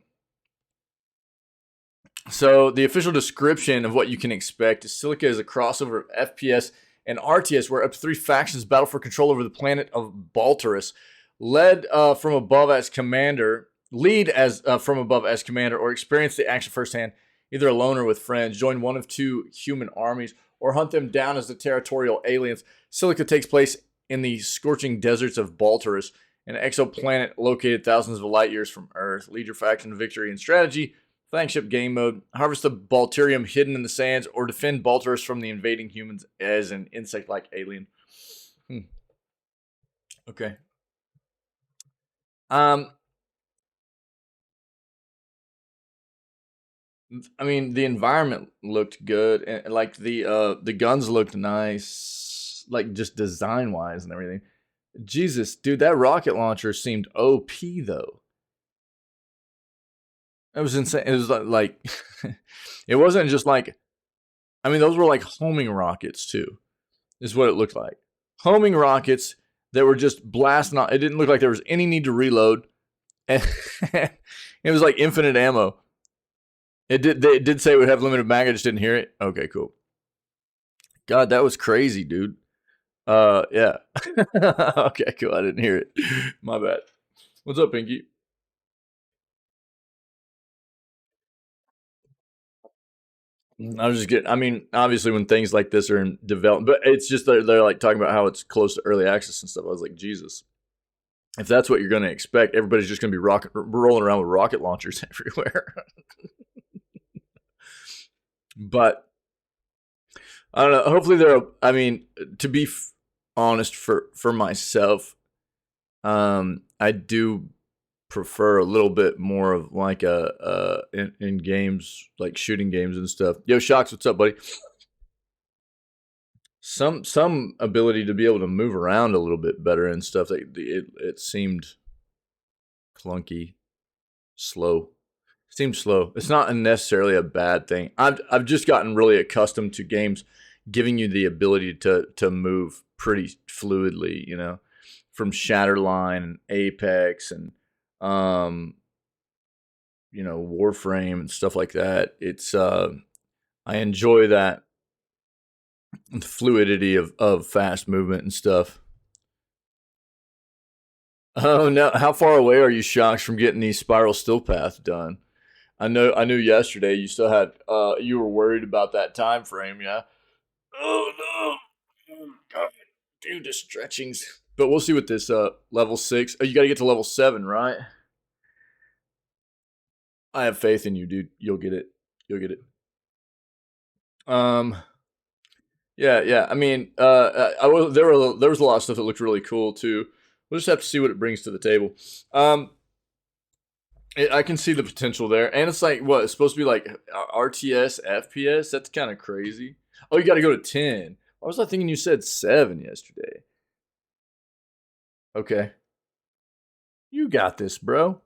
the official description of what you can expect is Silica is a crossover of FPS and RTS where up to 3 factions battle for control over the planet of Balturus. Lead from above as commander, or experience the action firsthand, either alone or with friends. Join one of 2 human armies or hunt them down as the territorial aliens. Silica takes place in the scorching deserts of Balturus, an exoplanet located thousands of light years from Earth. Lead your faction to victory and strategy. Flagship game mode. Harvest the Balterium hidden in the sands or defend Balturus from the invading humans as an insect-like alien. Okay. I mean, the environment looked good, and like the guns looked nice, like just design wise and everything. Jesus, dude, that rocket launcher seemed OP though. It was insane. It was like it wasn't just like, I mean, those were like homing rockets too, is what it looked like. Homing rockets that were just blasting off. It didn't look like there was any need to reload, and it was like infinite ammo. It did say it would have limited mag. I just didn't hear it. Okay, cool. God, that was crazy, dude. Yeah. Okay, cool. I didn't hear it. My bad. What's up, Pinky? I was just getting, I mean, obviously when things like this are in development, but it's just they're like talking about how it's close to early access and stuff. I was like, Jesus. If that's what you're going to expect, everybody's just going to be rolling around with rocket launchers everywhere. But I don't know. Hopefully I mean, to be honest for myself, I do prefer a little bit more of like in games, like shooting games and stuff. Yo, Shocks, what's up, buddy? Some ability to be able to move around a little bit better and stuff. It seemed clunky, slow. Seems slow. It's not necessarily a bad thing. I've just gotten really accustomed to games giving you the ability to move pretty fluidly, you know, from Shatterline and Apex and you know, Warframe and stuff like that. It's I enjoy that fluidity of fast movement and stuff. Oh no, how far away are you, Shocks, from getting the Spiral Still Path done? I knew yesterday you still had you were worried about that time frame, yeah. Oh no. Oh God. Dude, the stretchings. But we'll see with this level 6. Oh, you got to get to level 7, right? I have faith in you, dude. You'll get it. You'll get it. Yeah. I mean, there was a lot of stuff that looked really cool too. We'll just have to see what it brings to the table. I can see the potential there, and it's like what it's supposed to be like RTS FPS. That's kind of crazy. Oh, you got to go to 10. Why was I thinking you said 7 yesterday? Okay, you got this, bro.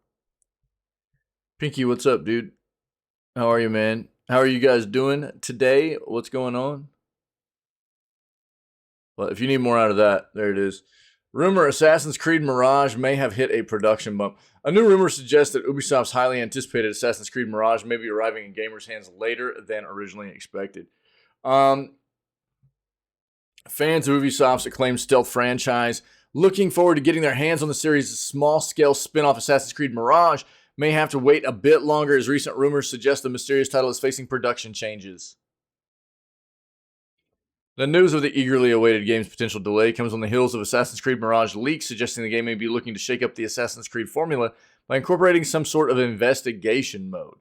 Pinky, what's up, dude? How are you, man? How are you guys doing today? What's going on? Well, if you need more out of that, there it is. Rumor Assassin's Creed Mirage may have hit a production bump. A new rumor suggests that Ubisoft's highly anticipated Assassin's Creed Mirage may be arriving in gamers' hands later than originally expected. Fans of Ubisoft's acclaimed stealth franchise looking forward to getting their hands on the series' small-scale spin-off Assassin's Creed Mirage may have to wait a bit longer, as recent rumors suggest the mysterious title is facing production changes. The news of the eagerly awaited game's potential delay comes on the heels of Assassin's Creed Mirage leaks, suggesting the game may be looking to shake up the Assassin's Creed formula by incorporating some sort of investigation mode.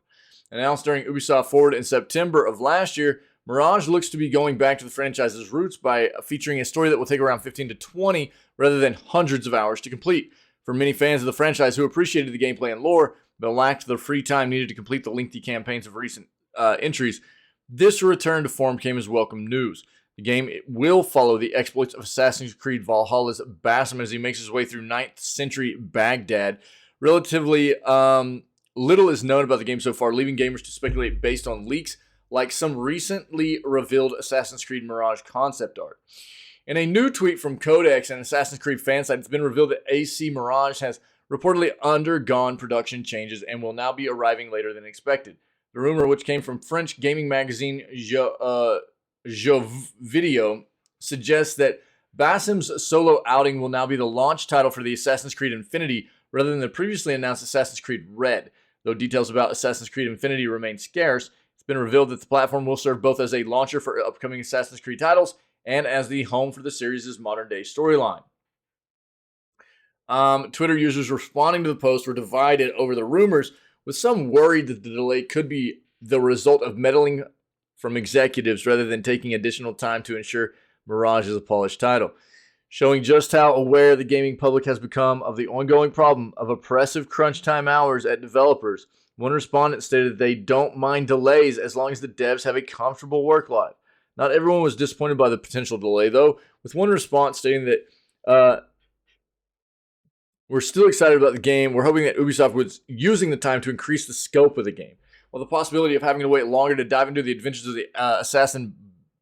Announced during Ubisoft Forward in September of last year, Mirage looks to be going back to the franchise's roots by featuring a story that will take around 15 to 20 rather than hundreds of hours to complete. For many fans of the franchise who appreciated the gameplay and lore, but lacked the free time needed to complete the lengthy campaigns of recent entries, this return to form came as welcome news. The game will follow the exploits of Assassin's Creed Valhalla's Basim as he makes his way through 9th century Baghdad. Relatively little is known about the game so far, leaving gamers to speculate based on leaks like some recently revealed Assassin's Creed Mirage concept art. In a new tweet from Codex, an Assassin's Creed fansite, it's been revealed that AC Mirage has reportedly undergone production changes and will now be arriving later than expected. The rumor, which came from French gaming magazine Video, suggests that Basim's solo outing will now be the launch title for the Assassin's Creed Infinity rather than the previously announced Assassin's Creed Red. Though details about Assassin's Creed Infinity remain scarce, it's been revealed that the platform will serve both as a launcher for upcoming Assassin's Creed titles and as the home for the series' modern-day storyline. Twitter users responding to the post were divided over the rumors, with some worried that the delay could be the result of meddling from executives rather than taking additional time to ensure Mirage is a polished title. Showing just how aware the gaming public has become of the ongoing problem of oppressive crunch time hours at developers, one respondent stated that they don't mind delays as long as the devs have a comfortable work life. Not everyone was disappointed by the potential delay, though, with one response stating that we're still excited about the game. We're hoping that Ubisoft was using the time to increase the scope of the game. While the possibility of having to wait longer to dive into the adventures of the assassin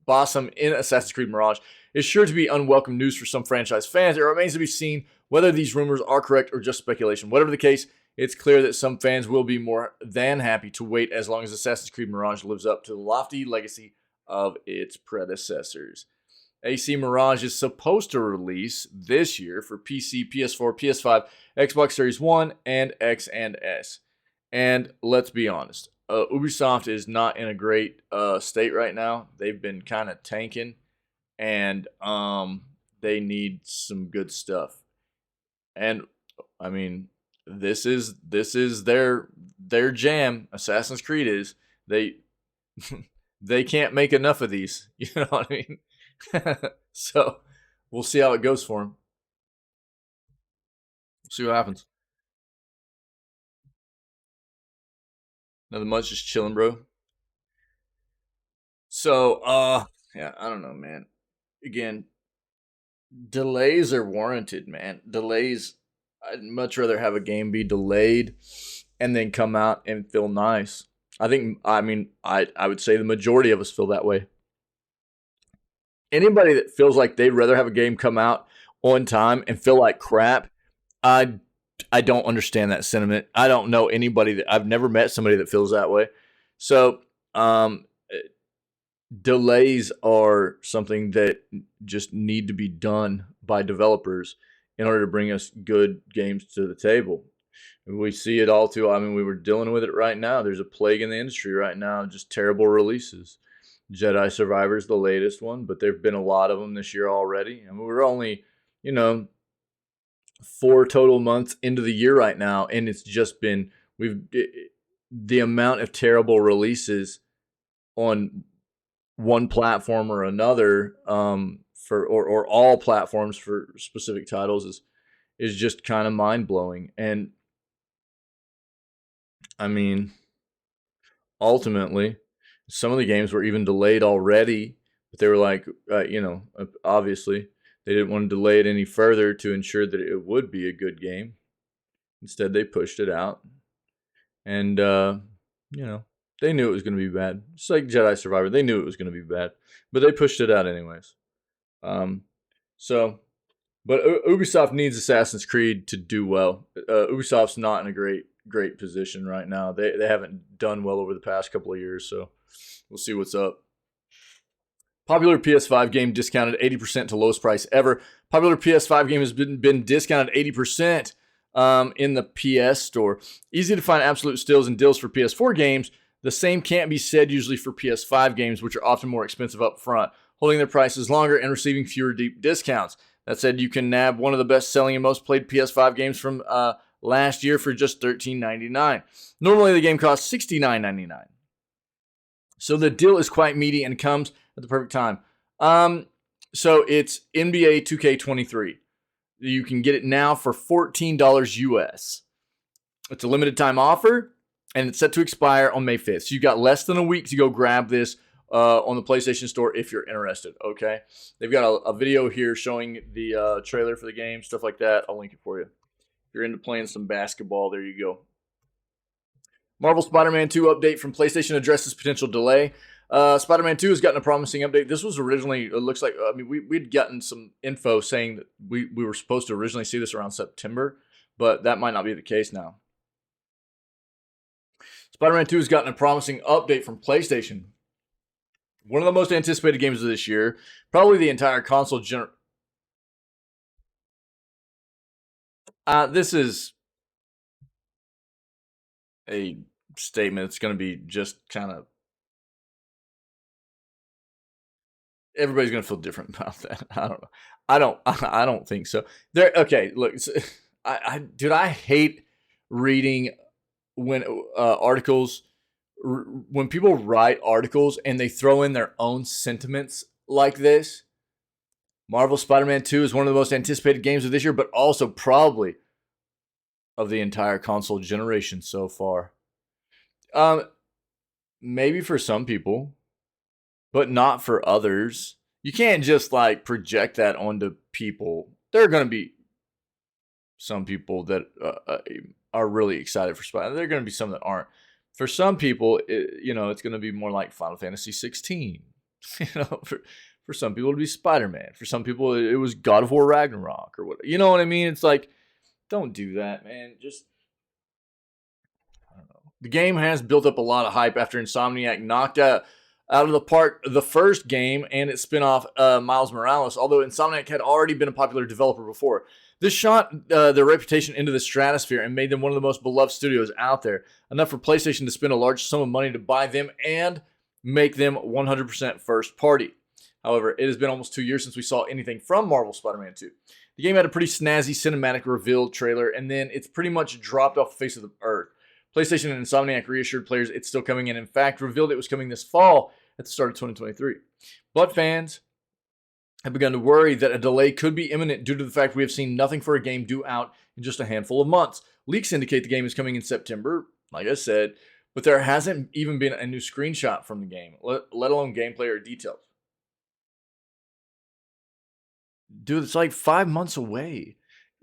Basim in Assassin's Creed Mirage is sure to be unwelcome news for some franchise fans, it remains to be seen whether these rumors are correct or just speculation. Whatever the case, it's clear that some fans will be more than happy to wait as long as Assassin's Creed Mirage lives up to the lofty legacy of its predecessors. AC Mirage is supposed to release this year for PC, PS4, PS5, Xbox Series 1, and X and S. And let's be honest, Ubisoft is not in a great state right now. They've been kind of tanking, and they need some good stuff. And I mean, this is their jam. Assassin's Creed is they can't make enough of these. You know what I mean? So we'll see how it goes for them. See what happens. Nothing much, just chilling, bro. So, yeah, I don't know, man. Again, delays are warranted, man. Delays, I'd much rather have a game be delayed and then come out and feel nice. I would say the majority of us feel that way. Anybody that feels like they'd rather have a game come out on time and feel like crap, I don't understand that sentiment. I don't know anybody I've never met somebody that feels that way. So, delays are something that just need to be done by developers in order to bring us good games to the table. We see it all too. I mean, we were dealing with it right now. There's a plague in the industry right now, just terrible releases. Jedi Survivor is the latest one, but there've been a lot of them this year already. I mean, we're only, 4 total months into the year right now, and it's just been the amount of terrible releases on one platform or another, or all platforms for specific titles is just kind of mind blowing. And I mean, ultimately, some of the games were even delayed already, but they were like, obviously they didn't want to delay it any further to ensure that it would be a good game. Instead, they pushed it out, and they knew it was going to be bad. Just like Jedi Survivor, they knew it was going to be bad, but they pushed it out anyways. But Ubisoft needs Assassin's Creed to do well. Ubisoft's not in a great position right now. They haven't done well over the past couple of years, so we'll see what's up. Popular PS5 game discounted 80% to lowest price ever. Popular PS5 game has been discounted 80% in the PS Store. Easy to find absolute steals and deals for PS4 games. The same can't be said usually for PS5 games, which are often more expensive up front, holding their prices longer and receiving fewer deep discounts. That said, you can nab one of the best-selling and most played PS5 games from last year for just $13.99. Normally, the game costs $69.99. So the deal is quite meaty and comes at the perfect time. So it's NBA 2K23. You can get it now for $14 US. It's a limited time offer, and it's set to expire on May 5th. So you got less than a week to go grab this on the PlayStation Store if you're interested, okay? They've got a video here showing the trailer for the game, stuff like that. I'll link it for you. If you're into playing some basketball, there you go. Marvel Spider-Man 2 update from PlayStation addresses potential delay. Spider-Man 2 has gotten a promising update. This was originally, it looks like, we'd gotten some info saying that we were supposed to originally see this around September, but that might not be the case now. Spider-Man 2 has gotten a promising update from PlayStation. One of the most anticipated games of this year, probably the entire console this is a statement that's going to be just kind of, everybody's going to feel different about that. I don't know. I don't think so. Okay, look, I hate reading when articles, when people write articles and they throw in their own sentiments like this. Marvel Spider-Man 2 is one of the most anticipated games of this year, but also probably of the entire console generation so far. Maybe for some people, but not for others. You can't just like project that onto people. There are going to be some people that are really excited for Spider-Man. There are going to be some that aren't. For some people, it's going to be more like Final Fantasy 16. For some people, it'll be Spider-Man. For some people, it was God of War Ragnarok or what. You know what I mean? It's like, don't do that, man. Just, I don't know. The game has built up a lot of hype after Insomniac knocked out of the park the first game and its spin-off Miles Morales, although Insomniac had already been a popular developer before. This shot their reputation into the stratosphere and made them one of the most beloved studios out there, enough for PlayStation to spend a large sum of money to buy them and make them 100% first party. However, it has been almost 2 years since we saw anything from Marvel Spider-Man 2. The game had a pretty snazzy cinematic reveal trailer, and then it's pretty much dropped off the face of the earth. PlayStation and Insomniac reassured players it's still coming, and in fact revealed it was coming this fall at the start of 2023. But fans have begun to worry that a delay could be imminent due to the fact we have seen nothing for a game due out in just a handful of months. Leaks indicate the game is coming in September, like I said, but there hasn't even been a new screenshot from the game, let alone gameplay or details. Dude, it's like 5 months away.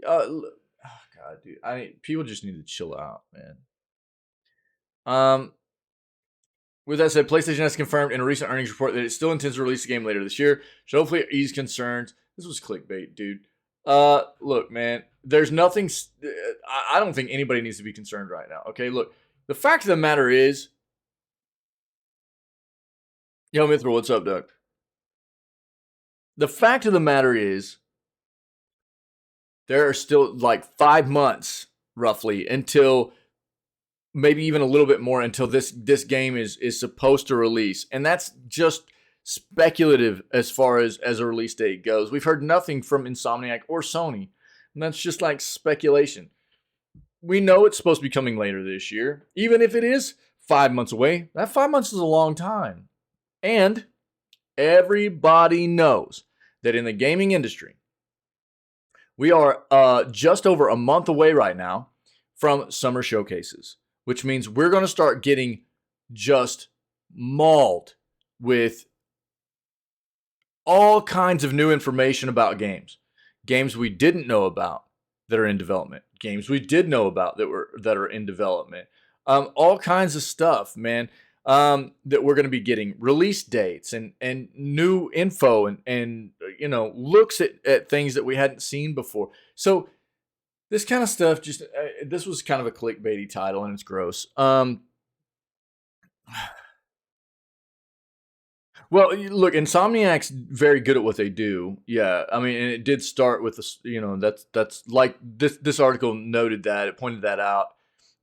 Oh God, dude. People just need to chill out, man. With that said, PlayStation has confirmed in a recent earnings report that it still intends to release the game later this year. Should hopefully ease concerns. This was clickbait, dude. Look, man. There's nothing. I don't think anybody needs to be concerned right now. Okay, look. The fact of the matter is. Yo, Mithra, what's up, Doug? The fact of the matter is, there are still like 5 months roughly, until maybe even a little bit more, until this game is supposed to release. And that's just speculative as far as a release date goes. We've heard nothing from Insomniac or Sony, and that's just like speculation. We know it's supposed to be coming later this year. Even if it is 5 months away, that 5 months is a long time. And everybody knows that in the gaming industry, we are just over a month away right now from summer showcases, which means we're going to start getting just mauled with all kinds of new information about games. Games we didn't know about that are in development. Games we did know about that are in development. All kinds of stuff, man, that we're going to be getting. Release dates and new info and you know, looks at things that we hadn't seen before. So this kind of stuff, just this was kind of a clickbaity title, and it's gross. Well, look, Insomniac's very good at what they do. Yeah, I mean, and it did start with this. You know, that's like this article noted that, it pointed that out.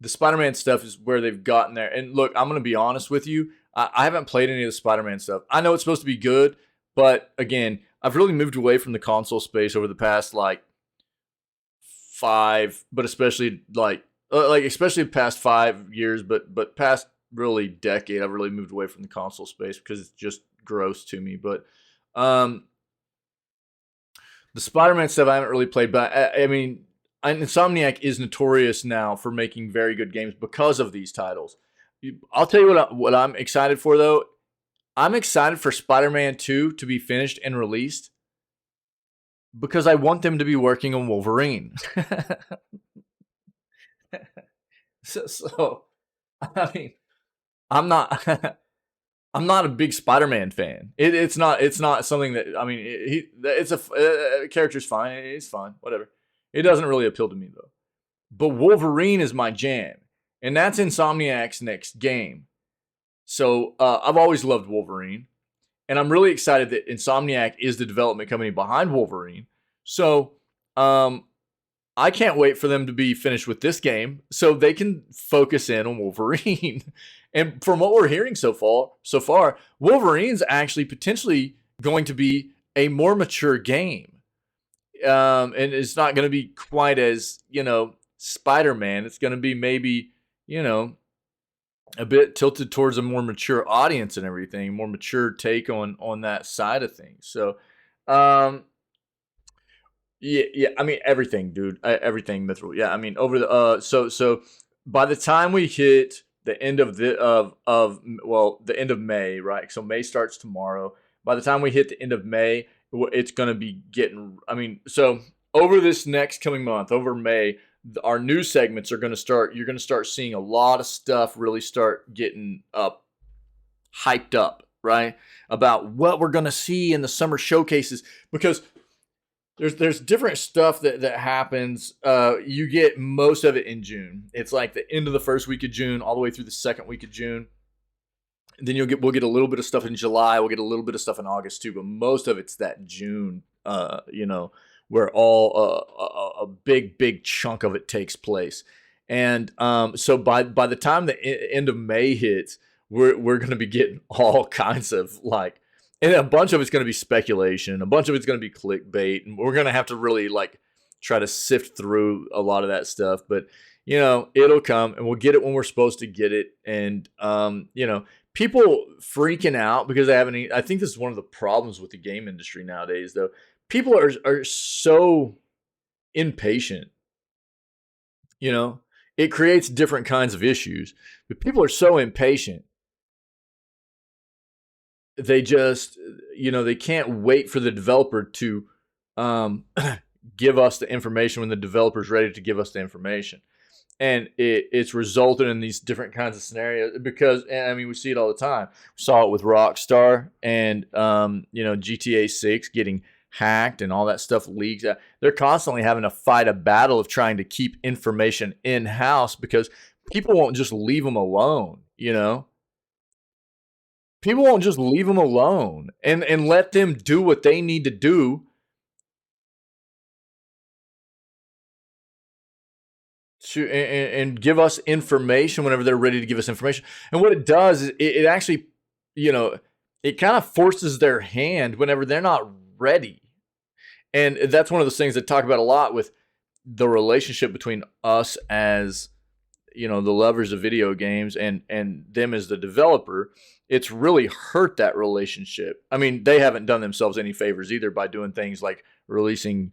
The Spider-Man stuff is where they've gotten there. And look, I'm gonna be honest with you. I haven't played any of the Spider-Man stuff. I know it's supposed to be good, but again, I've really moved away from the console space over the past like 5, but especially especially the past 5 years, but past really decade, I've really moved away from the console space because it's just gross to me. But the Spider-Man stuff I haven't really played, but I mean, Insomniac is notorious now for making very good games because of these titles. I'll tell you what I'm excited for, though. I'm excited for Spider-Man 2 to be finished and released because I want them to be working on Wolverine. so I mean, I'm not I'm not a big Spider-Man fan. It's not something that, I mean, it's a character's fine. It's fine, whatever. It doesn't really appeal to me though. But Wolverine is my jam, and that's Insomniac's next game. So I've always loved Wolverine, and I'm really excited that Insomniac is the development company behind Wolverine. So I can't wait for them to be finished with this game so they can focus in on Wolverine. And from what we're hearing so far, Wolverine's actually potentially going to be a more mature game. And it's not going to be quite as, you know, Spider-Man. It's going to be maybe, you know, a bit tilted towards a more mature audience and everything, more mature take on that side of things. So, yeah. I mean, everything, dude. Everything, literally. Yeah. I mean, over the so by the time we hit the end of the end of May, right? So May starts tomorrow. By the time we hit the end of May, it's gonna be getting. I mean, so over this next coming month, over May, our news segments are gonna start. You're gonna start seeing a lot of stuff really start getting hyped up, right? About what we're gonna see in the summer showcases, because there's different stuff that happens. You get most of it in June. It's like the end of the first week of June, all the way through the second week of June. And then we'll get a little bit of stuff in July. We'll get a little bit of stuff in August too. But most of it's that June, you know, where all a big chunk of it takes place. And so by the time the end of May hits, we're going to be getting all kinds of like. And a bunch of it's going to be speculation. A bunch of it's going to be clickbait. And we're going to have to really like try to sift through a lot of that stuff. But, you know, it'll come and we'll get it when we're supposed to get it. And, you know, people freaking out because they haven't. I think this is one of the problems with the game industry nowadays, though. People are so impatient. You know, it creates different kinds of issues. But people are so impatient. They just, you know, they can't wait for the developer to give us the information when the developer's ready to give us the information. And it's resulted in these different kinds of scenarios because, and I mean, we see it all the time. We saw it with Rockstar and, you know, GTA 6 getting hacked and all that stuff leaks. They're constantly having to fight a battle of trying to keep information in-house because people won't just leave them alone, you know? People won't just leave them alone and let them do what they need to do and give us information whenever they're ready to give us information. And what it does is it actually, it kind of forces their hand whenever they're not ready. And that's one of those things that talk about a lot with the relationship between us as, the lovers of video games and them as the developer. It's really hurt that relationship. I mean, they haven't done themselves any favors either by doing things like releasing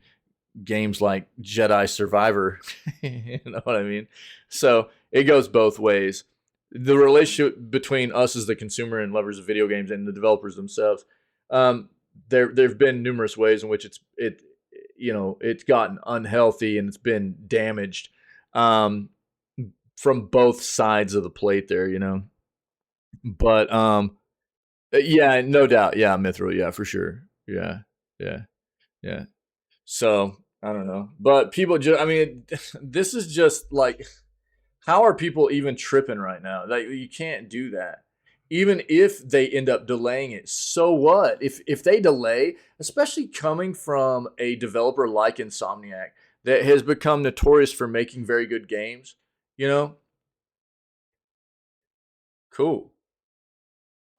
games like Jedi Survivor. You know what I mean? So it goes both ways. The relationship between us as the consumer and lovers of video games and the developers themselves, there've been numerous ways in which it's gotten unhealthy and it's been damaged from both sides of the plate there, But yeah, no doubt. Yeah, Mithril, yeah, for sure. Yeah. So I don't know, but people just, I mean, this is just like, how are people even tripping right now? Like, you can't do that. Even if they end up delaying it, so what? If they delay, especially coming from a developer like Insomniac that has become notorious for making very good games, cool.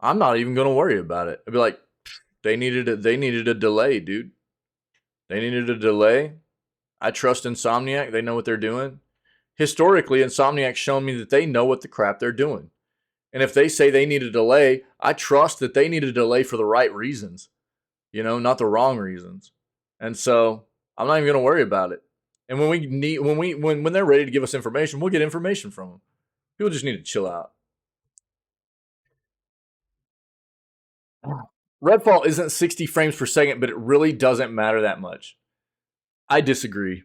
I'm not even gonna worry about it. I'd be like, they needed a delay, dude. They needed a delay. I trust Insomniac. They know what they're doing. Historically, Insomniac's shown me that they know what the crap they're doing. And if they say they need a delay, I trust that they need a delay for the right reasons, not the wrong reasons. And so I'm not even going to worry about it. And when they're ready to give us information, we'll get information from them. People just need to chill out. Redfall isn't 60 frames per second, but it really doesn't matter that much. I disagree.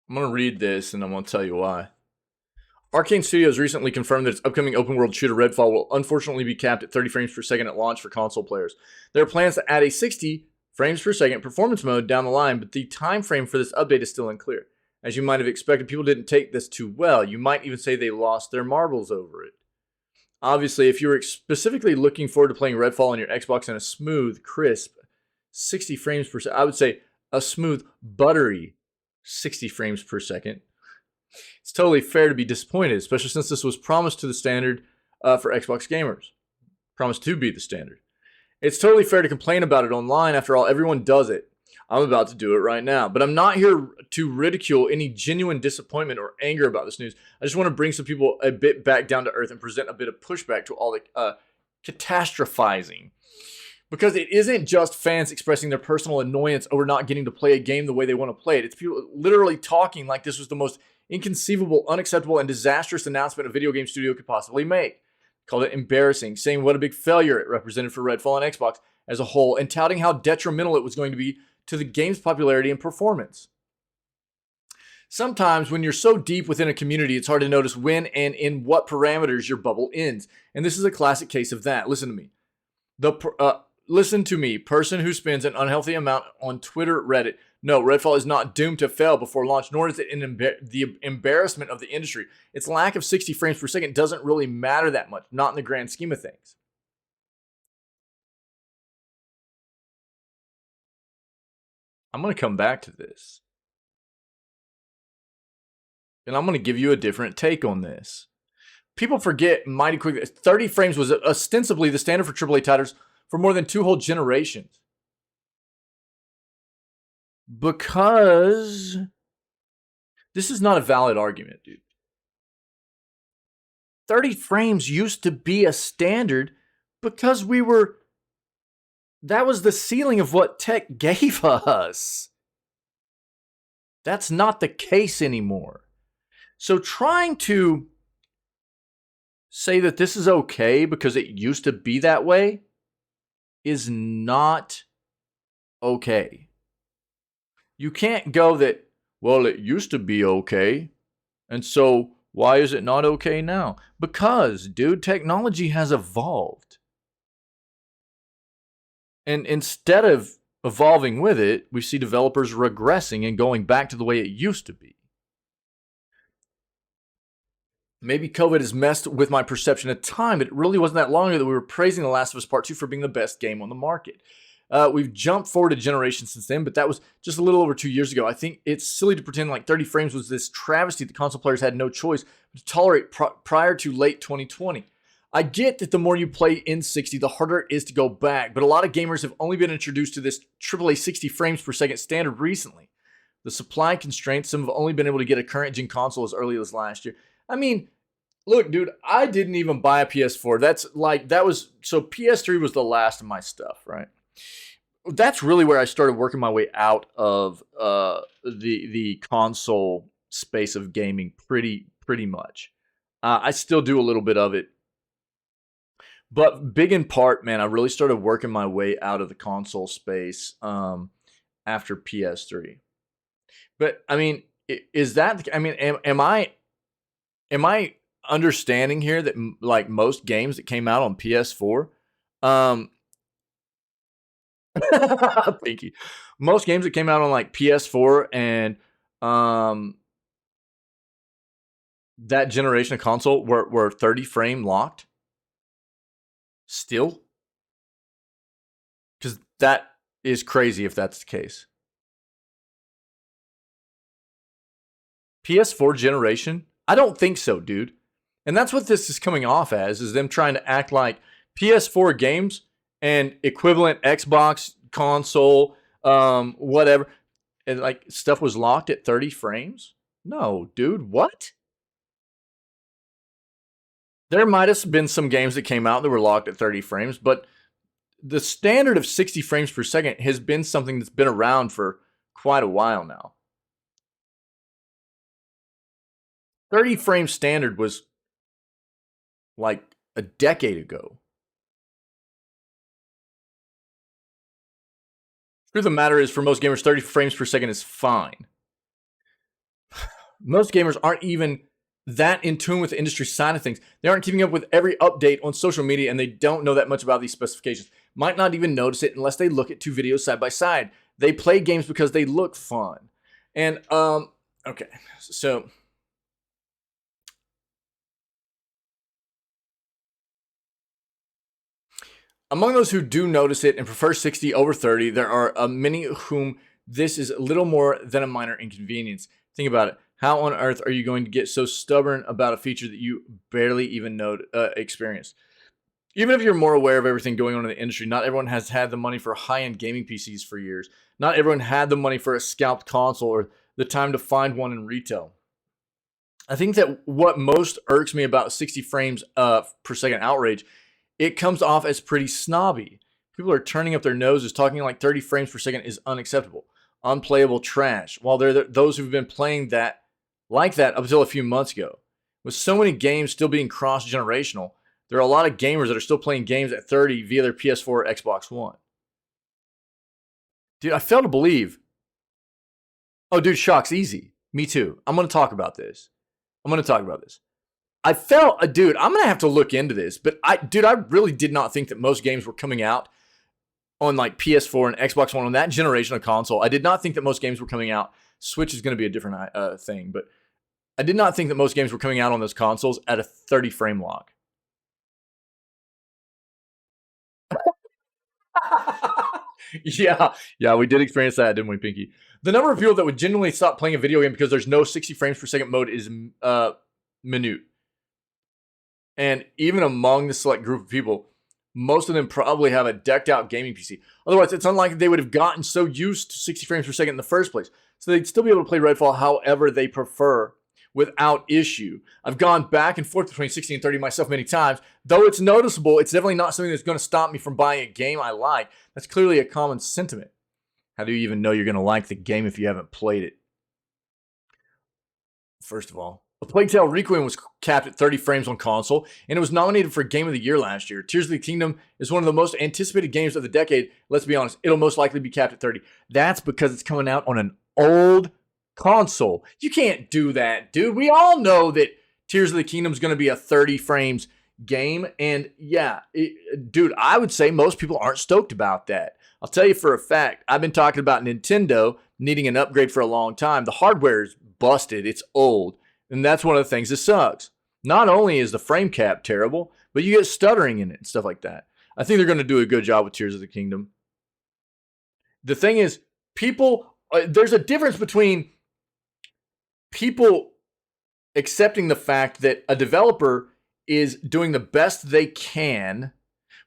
I'm going to read this and I'm going to tell you why. Arcane Studios recently confirmed that its upcoming open-world shooter Redfall will unfortunately be capped at 30 frames per second at launch for console players. There are plans to add a 60 frames per second performance mode down the line, but the time frame for this update is still unclear. As you might have expected, people didn't take this too well. You might even say they lost their marbles over it. Obviously, if you were specifically looking forward to playing Redfall on your Xbox in a smooth, crisp 60 frames per second, I would say a smooth, buttery 60 frames per second, it's totally fair to be disappointed, especially since this was promised to the standard for Xbox gamers. Promised to be the standard. It's totally fair to complain about it online. After all, everyone does it. I'm about to do it right now. But I'm not here to ridicule any genuine disappointment or anger about this news. I just want to bring some people a bit back down to earth and present a bit of pushback to all the catastrophizing. Because it isn't just fans expressing their personal annoyance over not getting to play a game the way they want to play it. It's people literally talking like this was the most inconceivable, unacceptable, and disastrous announcement a video game studio could possibly make. Called it embarrassing, saying what a big failure it represented for Redfall and Xbox as a whole, and touting how detrimental it was going to be to the game's popularity and performance. Sometimes when you're so deep within a community, it's hard to notice when and in what parameters your bubble ends. And this is a classic case of that. Listen to me. Listen to me, person who spends an unhealthy amount on Twitter, Reddit. No, Redfall is not doomed to fail before launch, nor is it the embarrassment of the industry. Its lack of 60 frames per second doesn't really matter that much, not in the grand scheme of things. I'm going to come back to this. And I'm going to give you a different take on this. People forget mighty quickly, 30 frames was ostensibly the standard for AAA titles for more than 2 whole generations. Because this is not a valid argument, dude. 30 frames used to be a standard because that was the ceiling of what tech gave us. That's not the case anymore. So trying to say that this is okay because it used to be that way is not okay. You can't go that, well, it used to be okay, and so why is it not okay now? Because, dude, technology has evolved. And instead of evolving with it, we see developers regressing and going back to the way it used to be. maybe COVID has messed with my perception of time, but it really wasn't that long ago that we were praising The Last of Us Part 2 for being the best game on the market. We've jumped forward a generation since then, but that was just a little over 2 years ago. I think it's silly to pretend like 30 frames was this travesty that console players had no choice but to tolerate prior to late 2020. I get that the more you play in 60, the harder it is to go back, but a lot of gamers have only been introduced to this AAA 60 frames per second standard recently. The supply constraints, some have only been able to get a current gen console as early as last year. I mean, look, dude, I didn't even buy a PS4. So PS3 was the last of my stuff, right? That's really where I started working my way out of the console space of gaming pretty much. I still do a little bit of it. But big in part, man, I really started working my way out of the console space after PS3. But I mean, is that? I mean, am I understanding here that like most games that came out on PS4, Pinky, most games that came out on like PS4 and that generation of console were 30 frame locked? Still? Because that is crazy if that's the case. PS4 generation? I don't think so, dude. And that's what this is coming off as, is them trying to act like PS4 games and equivalent Xbox console, whatever, and like stuff was locked at 30 frames? No, dude, what? There might have been some games that came out that were locked at 30 frames, but the standard of 60 frames per second has been something that's been around for quite a while now. 30 frame standard was like a decade ago. Truth of the matter is, for most gamers, 30 frames per second is fine. Most gamers aren't even that in tune with the industry side of things. They aren't keeping up with every update on social media, and they don't know that much about these specifications. Might not even notice it unless they look at two videos side by side. They play games because they look fun. And, okay, so among those who do notice it and prefer 60 over 30, there are many whom this is little more than a minor inconvenience. Think about it. How on earth are you going to get so stubborn about a feature that you barely even experienced? Even if you're more aware of everything going on in the industry, not everyone has had the money for high-end gaming PCs for years. Not everyone had the money for a scalped console or the time to find one in retail. I think that what most irks me about 60 frames per second outrage, it comes off as pretty snobby. People are turning up their noses, talking like 30 frames per second is unacceptable, unplayable trash, while there are those who've been playing that like that up until a few months ago. With so many games still being cross-generational, there are a lot of gamers that are still playing games at 30 via their PS4 or Xbox One. Dude, I fail to believe. Oh, dude, Shock's easy. Me too. I'm going to talk about this. I felt, dude, I'm going to have to look into this, but I really did not think that most games were coming out on like PS4 and Xbox One on that generation of console. I did not think that most games were coming out. Switch is going to be a different thing, but I did not think that most games were coming out on those consoles at a 30 frame lock. Yeah, we did experience that, didn't we, Pinky? The number of people that would genuinely stop playing a video game because there's no 60 frames per second mode is minute. And even among the select group of people, most of them probably have a decked out gaming PC. Otherwise, it's unlikely they would have gotten so used to 60 frames per second in the first place. So they'd still be able to play Redfall however they prefer without issue. I've gone back and forth between 60 and 30 myself many times. Though it's noticeable, it's definitely not something that's going to stop me from buying a game I like. That's clearly a common sentiment. How do you even know you're going to like the game if you haven't played it? First of all, A Plague Tale Requiem was capped at 30 frames on console, and it was nominated for Game of the Year last year. Tears of the Kingdom is one of the most anticipated games of the decade. Let's be honest, it'll most likely be capped at 30. That's because it's coming out on an old console. You can't do that, dude. We all know that Tears of the Kingdom is going to be a 30 frames game, and yeah, dude, I would say most people aren't stoked about that. I'll tell you for a fact, I've been talking about Nintendo needing an upgrade for a long time. The hardware is busted. It's old. And that's one of the things that sucks. Not only is the frame cap terrible, but you get stuttering in it and stuff like that. I think they're going to do a good job with Tears of the Kingdom. The thing is, people, there's a difference between people accepting the fact that a developer is doing the best they can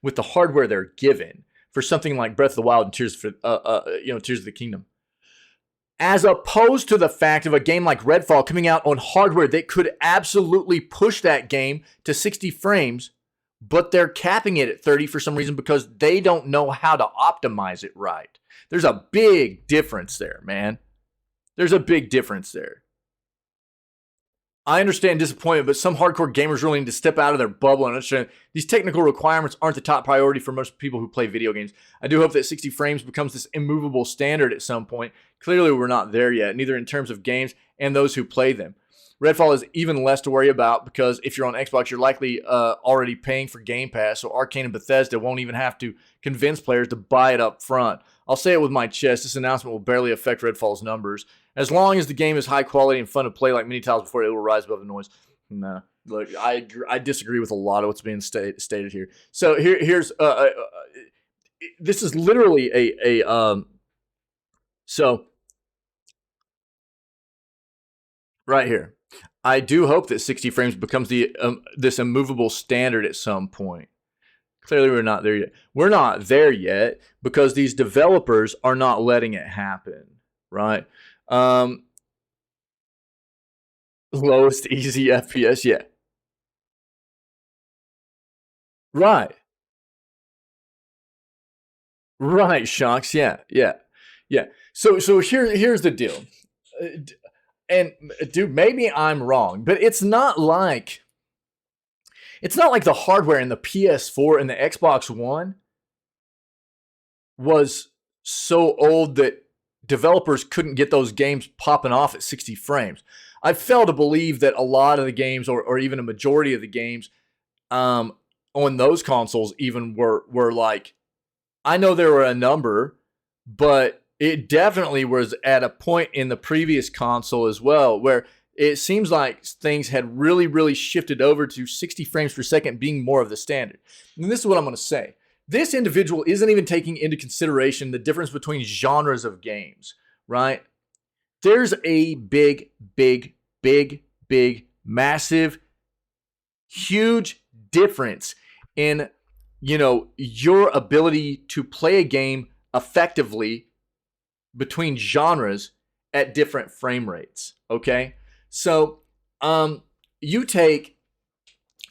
with the hardware they're given for something like Breath of the Wild and Tears of the Kingdom, as opposed to the fact of a game like Redfall coming out on hardware that could absolutely push that game to 60 frames, but they're capping it at 30 for some reason because they don't know how to optimize it right. There's a big difference there, man. There's a big difference there. I understand disappointment, but some hardcore gamers really need to step out of their bubble and understand these technical requirements aren't the top priority for most people who play video games. I do hope that 60 frames becomes this immovable standard at some point. Clearly, we're not there yet, neither in terms of games and those who play them. Redfall is even less to worry about because if you're on Xbox, you're likely already paying for Game Pass, so Arcane and Bethesda won't even have to convince players to buy it up front. I'll say it with my chest, this announcement will barely affect Redfall's numbers. As long as the game is high quality and fun to play like many titles before, it will rise above the noise. No, look, I disagree with a lot of what's being stated here. So here's this is literally so right here. I do hope that 60 frames becomes this immovable standard at some point. Clearly, we're not there yet. We're not there yet because these developers are not letting it happen, right? Lowest easy FPS, yeah. Right. Right, Shocks, yeah. So here's the deal. And dude, maybe I'm wrong, but it's not like the hardware in the PS4 and the Xbox One was so old that developers couldn't get those games popping off at 60 frames. I fail to believe that a lot of the games, or even a majority of the games on those consoles even were like, I know there were a number, but it definitely was at a point in the previous console as well where it seems like things had really, really shifted over to 60 frames per second being more of the standard. And this is what I'm going to say. This individual isn't even taking into consideration the difference between genres of games, right? There's a big, massive, huge difference in, your ability to play a game effectively between genres at different frame rates, okay? So, you take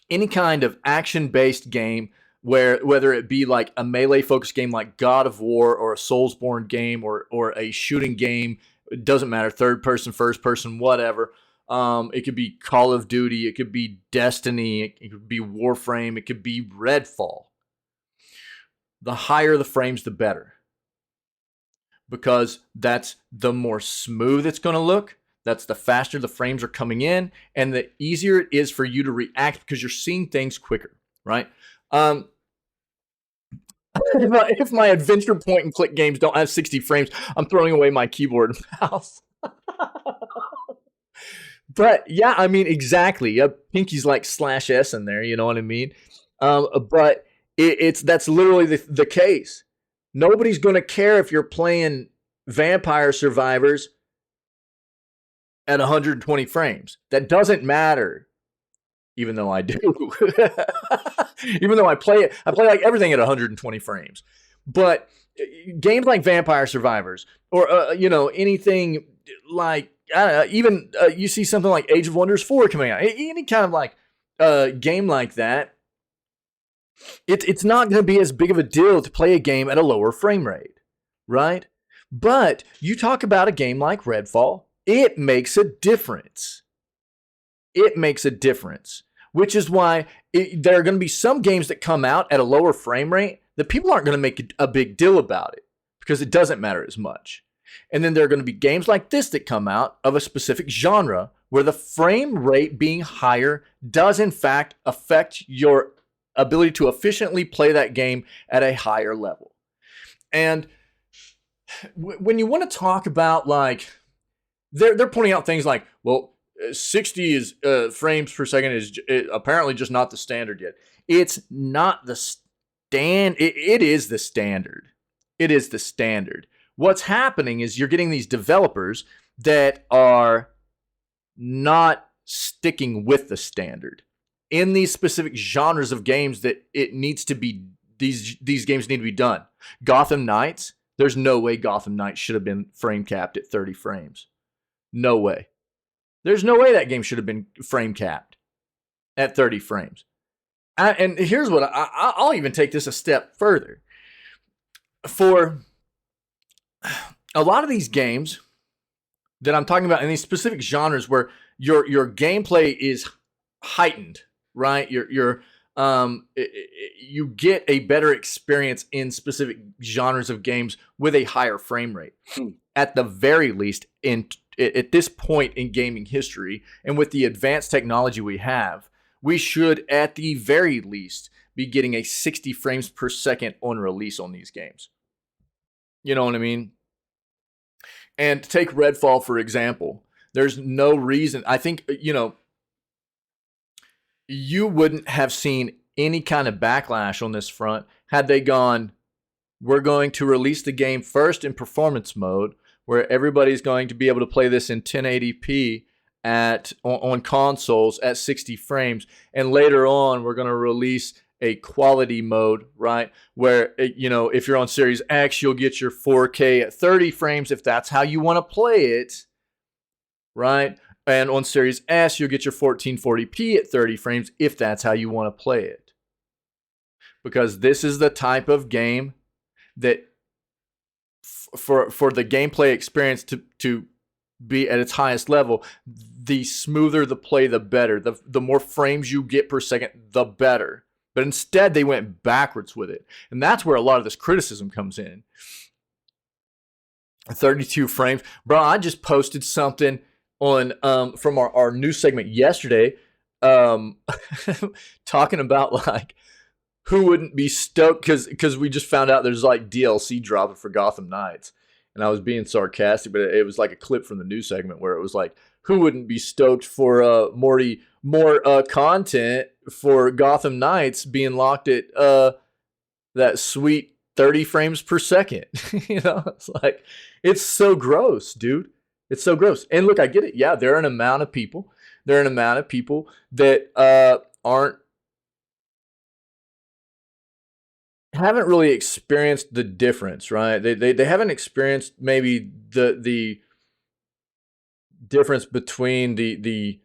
any kind of action-based game, whether it be like a melee-focused game like God of War or a Soulsborne game or a shooting game, it doesn't matter, third person, first person, whatever. It could be Call of Duty, it could be Destiny, it could be Warframe, it could be Redfall. The higher the frames, the better. Because that's the more smooth it's going to look. That's the faster the frames are coming in, and the easier it is for you to react because you're seeing things quicker, right? If my adventure point and click games don't have 60 frames, I'm throwing away my keyboard and mouse. But yeah, I mean, exactly. Pinky's like /S in there, you know what I mean? But that's literally the case. Nobody's going to care if you're playing Vampire Survivors at 120 frames. That doesn't matter. Even though I do. Even though I play like everything at 120 frames. But games like Vampire Survivors or anything like, I don't know, even you see something like Age of Wonders 4 coming out. Any kind of like game like that, it's not going to be as big of a deal to play a game at a lower frame rate, right? But you talk about a game like Redfall, it makes a difference. It makes a difference, which is why there are going to be some games that come out at a lower frame rate that people aren't going to make a big deal about it because it doesn't matter as much. And then there are going to be games like this that come out of a specific genre where the frame rate being higher does in fact affect your ability to efficiently play that game at a higher level. And when you want to talk about like, they're pointing out things like, well, 60 is frames per second is apparently just not the standard yet. It's not the it is the standard. It is the standard. What's happening is you're getting these developers that are not sticking with the standard in these specific genres of games that it needs to be. These games need to be done. Gotham Knights, there's no way Gotham Knights should have been frame capped at 30 frames. No way. There's no way that game should have been frame capped at 30 frames. And here's what I'll even take this a step further. For a lot of these games that I'm talking about in these specific genres where your gameplay is heightened, right? You get a better experience in specific genres of games with a higher frame rate. At the very least, at this point in gaming history, and with the advanced technology we have, we should, at the very least, be getting a 60 frames per second on release on these games. You know what I mean? And take Redfall, for example. There's no reason. I think, you wouldn't have seen any kind of backlash on this front had they gone, we're going to release the game first in performance mode, where everybody's going to be able to play this in 1080p on consoles at 60 frames. And later on, we're going to release a quality mode, right? Where, if you're on Series X, you'll get your 4K at 30 frames if that's how you want to play it, right? And on Series S, you'll get your 1440p at 30 frames if that's how you want to play it. Because this is the type of game that for the gameplay experience to be at its highest level, the smoother the play, the better. The more frames you get per second, the better. But instead, they went backwards with it. And that's where a lot of this criticism comes in. 32 frames. Bro, I just posted something on from our news segment yesterday, talking about like who wouldn't be stoked because we just found out there's like DLC dropping for Gotham Knights, and I was being sarcastic, but it was like a clip from the news segment where it was like, who wouldn't be stoked for more content for Gotham Knights being locked at that sweet 30 frames per second. It's like, it's so gross, dude. It's so gross. And look, I get it. Yeah, there are an amount of people that haven't really experienced the difference, right? They haven't experienced maybe the difference between the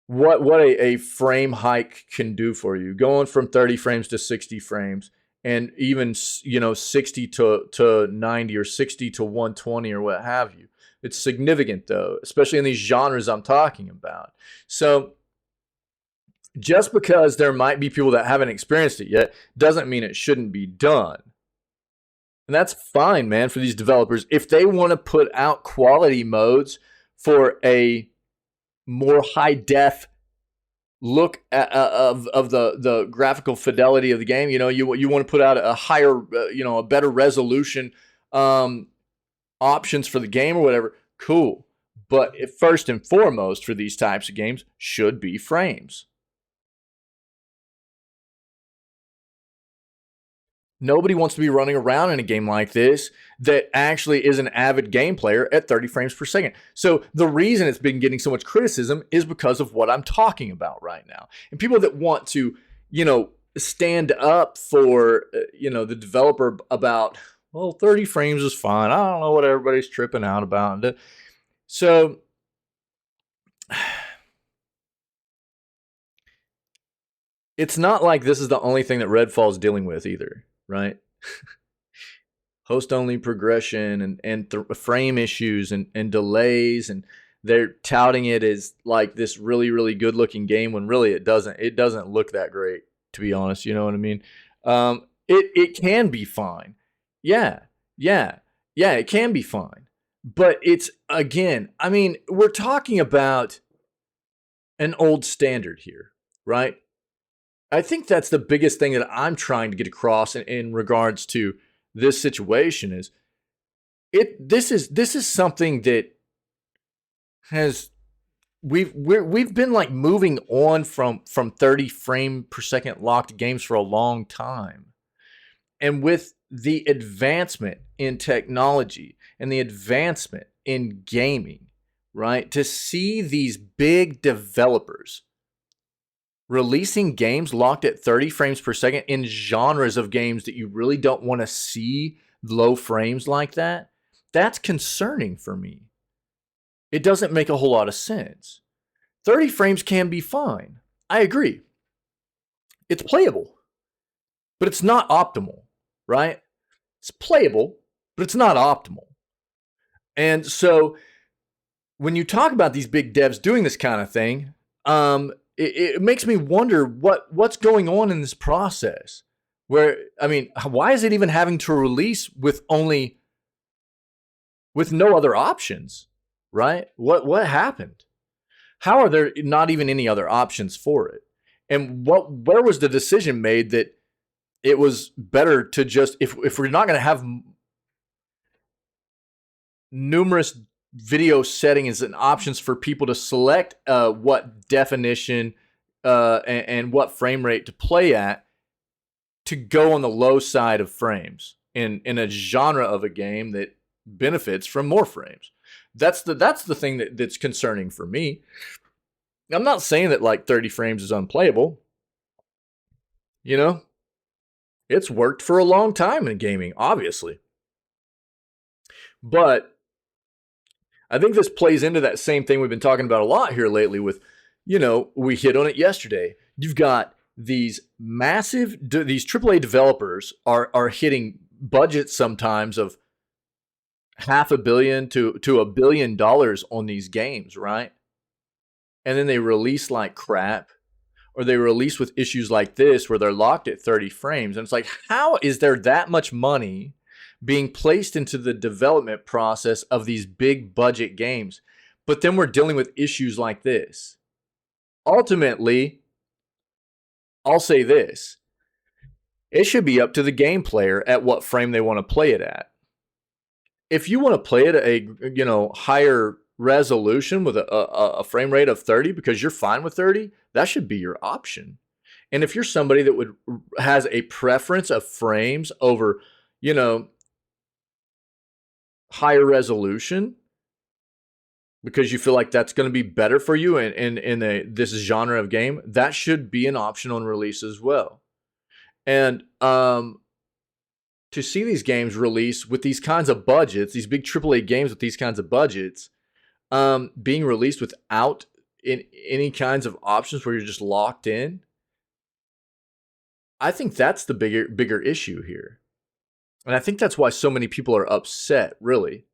what a frame hike can do for you, going from 30 frames to 60 frames, and even 60 to 90 or 60 to 120 or what have you. It's significant, though, especially in these genres I'm talking about. So just because there might be people that haven't experienced it yet doesn't mean it shouldn't be done. And that's fine, man, for these developers. If they want to put out quality modes for a more high-def look of the graphical fidelity of the game, you want to put out a higher, a better resolution options for the game or whatever, cool. But first and foremost for these types of games should be frames. Nobody wants to be running around in a game like this that actually is an avid game player at 30 frames per second. So the reason it's been getting so much criticism is because of what I'm talking about right now. And people that want to, stand up for, the developer about, well, 30 frames is fine. I don't know what everybody's tripping out about. So it's not like this is the only thing that Redfall is dealing with either, right? Host-only progression and frame issues and delays, and they're touting it as like this really, really good-looking game when really it doesn't. It doesn't look that great, to be honest. You know what I mean? It can be fine. Yeah, it can be fine. But it's, again, I mean, we're talking about an old standard here, right? I think that's the biggest thing that I'm trying to get across in regards to this situation is this is something that has we've been like moving on from 30 frame per second locked games for a long time. And with the advancement in technology and the advancement in gaming, right? To see these big developers releasing games locked at 30 frames per second in genres of games that you really don't want to see low frames like that, that's concerning for me. It doesn't make a whole lot of sense. 30 frames can be fine. I agree. It's playable, but it's not optimal, right? It's playable, but it's not optimal. And so when you talk about these big devs doing this kind of thing, it makes me wonder what's going on in this process. Where, I mean, why is it even having to release with no other options, right? What happened? How are there not even any other options for it? And where was the decision made that it was better to just, if we're not going to have numerous video settings and options for people to select what definition and what frame rate to play at, to go on the low side of frames in a genre of a game that benefits from more frames. That's the thing that's concerning for me. I'm not saying that like 30 frames is unplayable. You know, it's worked for a long time in gaming, obviously. But I think this plays into that same thing we've been talking about a lot here lately with, we hit on it yesterday. You've got these these AAA developers are hitting budgets sometimes of $500 million to $1 billion on these games, right? And then they release like crap, or they release with issues like this where they're locked at 30 frames. And it's like, how is there that much money being placed into the development process of these big budget games? But then we're dealing with issues like this. Ultimately, I'll say this. It should be up to the game player at what frame they want to play it at. If you want to play it at a higher resolution with a frame rate of 30 because you're fine with 30, that should be your option. And if you're somebody that has a preference of frames over, higher resolution, because you feel like that's going to be better for you in this genre of game, that should be an option on release as well. And to see these games release with these kinds of budgets, these big AAA games with these kinds of budgets, being released without any kinds of options where you're just locked in, I think that's the bigger issue here. And I think that's why so many people are upset, really.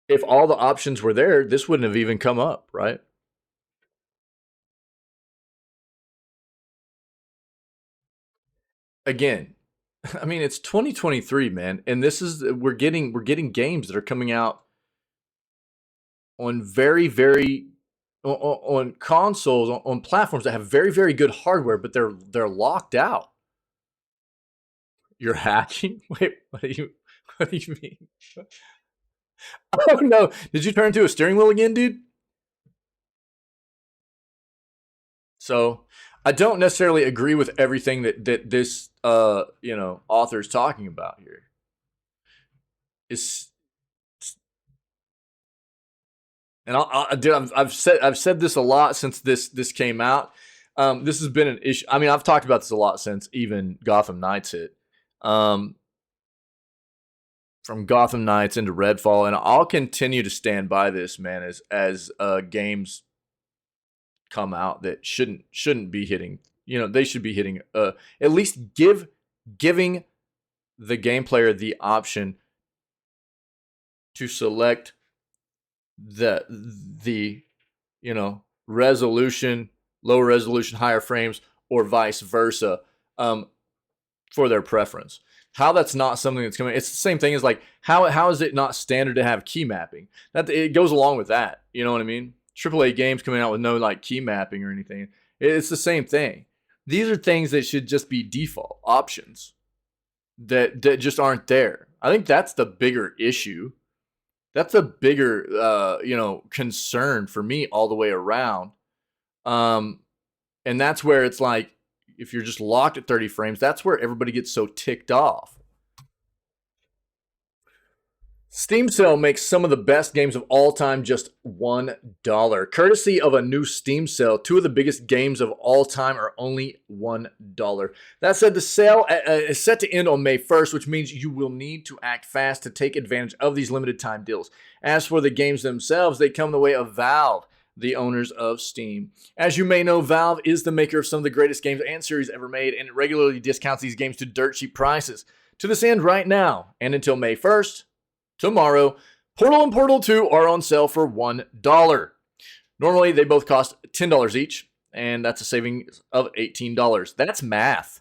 If all the options were there, this wouldn't have even come up, right? Again, I mean, it's 2023, man, and we're getting games that are coming out on on consoles, on platforms that have very, very good hardware, but they're locked out. You're hacking? Wait, what do you mean? Oh no! Did you turn into a steering wheel again, dude? So I don't necessarily agree with everything that this author is talking about here. And I've said this a lot since this came out. This has been an issue. I mean, I've talked about this a lot since even Gotham Knights hit. From Gotham Knights into Redfall, and I'll continue to stand by this, man, as games come out that shouldn't be hitting. They should be hitting. At least giving the game player the option to select the resolution, lower resolution, higher frames, or vice versa, for their preference. How that's not something that's coming. It's the same thing as like how is it not standard to have key mapping? That it goes along with that. You know what I mean? AAA games coming out with no like key mapping or anything. It's the same thing. These are things that should just be default options that just aren't there. I think that's the bigger issue. That's a bigger, concern for me all the way around. And that's where it's like, if you're just locked at 30 frames, that's where everybody gets so ticked off. Steam Sale makes some of the best games of all time just $1. Courtesy of a new Steam Sale, 2 of the biggest games of all time are only $1. That said, the sale is set to end on May 1st, which means you will need to act fast to take advantage of these limited time deals. As for the games themselves, they come the way of Valve, the owners of Steam. As you may know, Valve is the maker of some of the greatest games and series ever made, and it regularly discounts these games to dirt cheap prices. To this end, right now, and until May 1st, tomorrow, Portal and Portal 2 are on sale for $1. Normally, they both cost $10 each, and that's a saving of $18. That's math.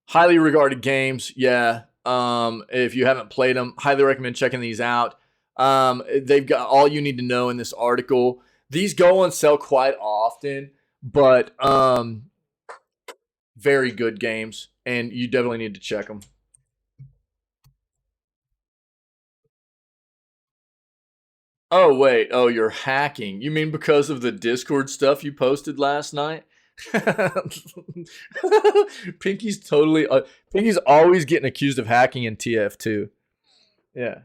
Highly regarded games, yeah. If you haven't played them, highly recommend checking these out. They've got all you need to know in this article. These go on sale quite often, but very good games, and you definitely need to check them. Oh, wait. Oh, you're hacking. You mean because of the Discord stuff you posted last night? Pinky's totally... Pinky's always getting accused of hacking in TF2. Yeah.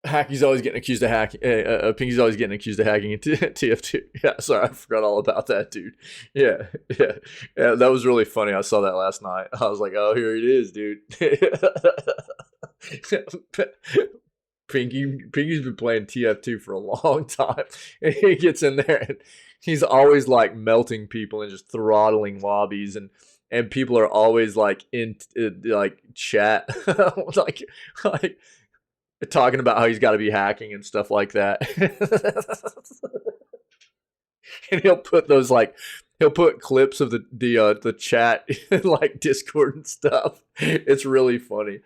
Pinky's always getting accused of hacking. Pinky's always getting accused of hacking in TF2. Yeah, sorry, I forgot all about that, dude. Yeah, that was really funny. I saw that last night. I was like, oh, here it is, dude. Pinky's been playing TF2 for a long time, and he gets in there and he's always like melting people and just throttling lobbies, and people are always like in like chat like talking about how he's got to be hacking and stuff like that. And he'll put clips of the chat in like Discord and stuff. It's really funny.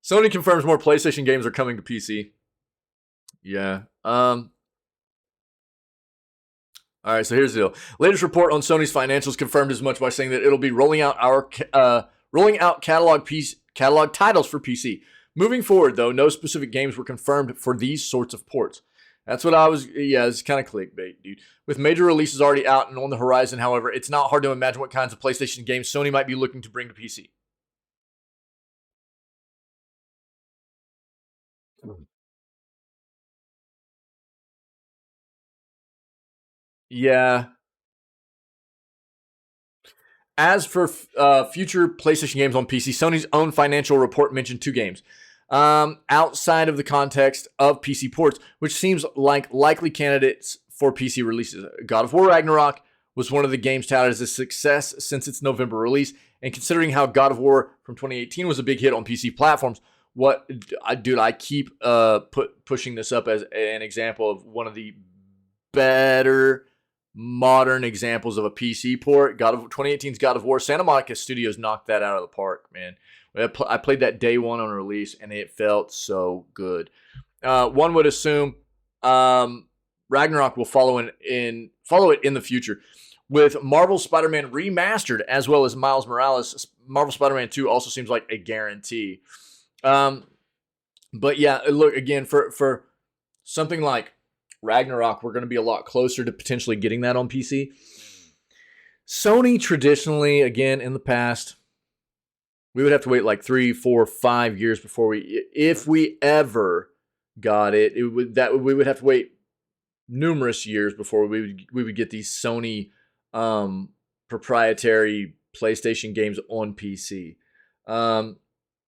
Sony confirms more PlayStation games are coming to PC. Yeah. All right, so here's the deal. Latest report on Sony's financials confirmed as much by saying that it'll be rolling out catalog titles for PC. Moving forward, though, no specific games were confirmed for these sorts of ports. That's what it's kind of clickbait, dude. With major releases already out and on the horizon, however, it's not hard to imagine what kinds of PlayStation games Sony might be looking to bring to PC. Yeah. As for future PlayStation games on PC, Sony's own financial report mentioned 2 games outside of the context of PC ports, which seems like likely candidates for PC releases. God of War Ragnarok was one of the games touted as a success since its November release, and considering how God of War from 2018 was a big hit on PC platforms, I keep pushing this up as an example of one of the better modern examples of a PC port. 2018's God of War. Santa Monica Studios knocked that out of the park, man. I played that day one on release, and it felt so good. One would assume Ragnarok will follow it in the future. With Marvel Spider-Man Remastered, as well as Miles Morales, Marvel Spider-Man 2 also seems like a guarantee. But yeah, look, again, for something like Ragnarok, we're going to be a lot closer to potentially getting that on PC. Sony traditionally, again, in the past, we would have to wait like 3, 4, 5 years before if we ever got it. We would have to wait numerous years before we would get these Sony proprietary PlayStation games on PC,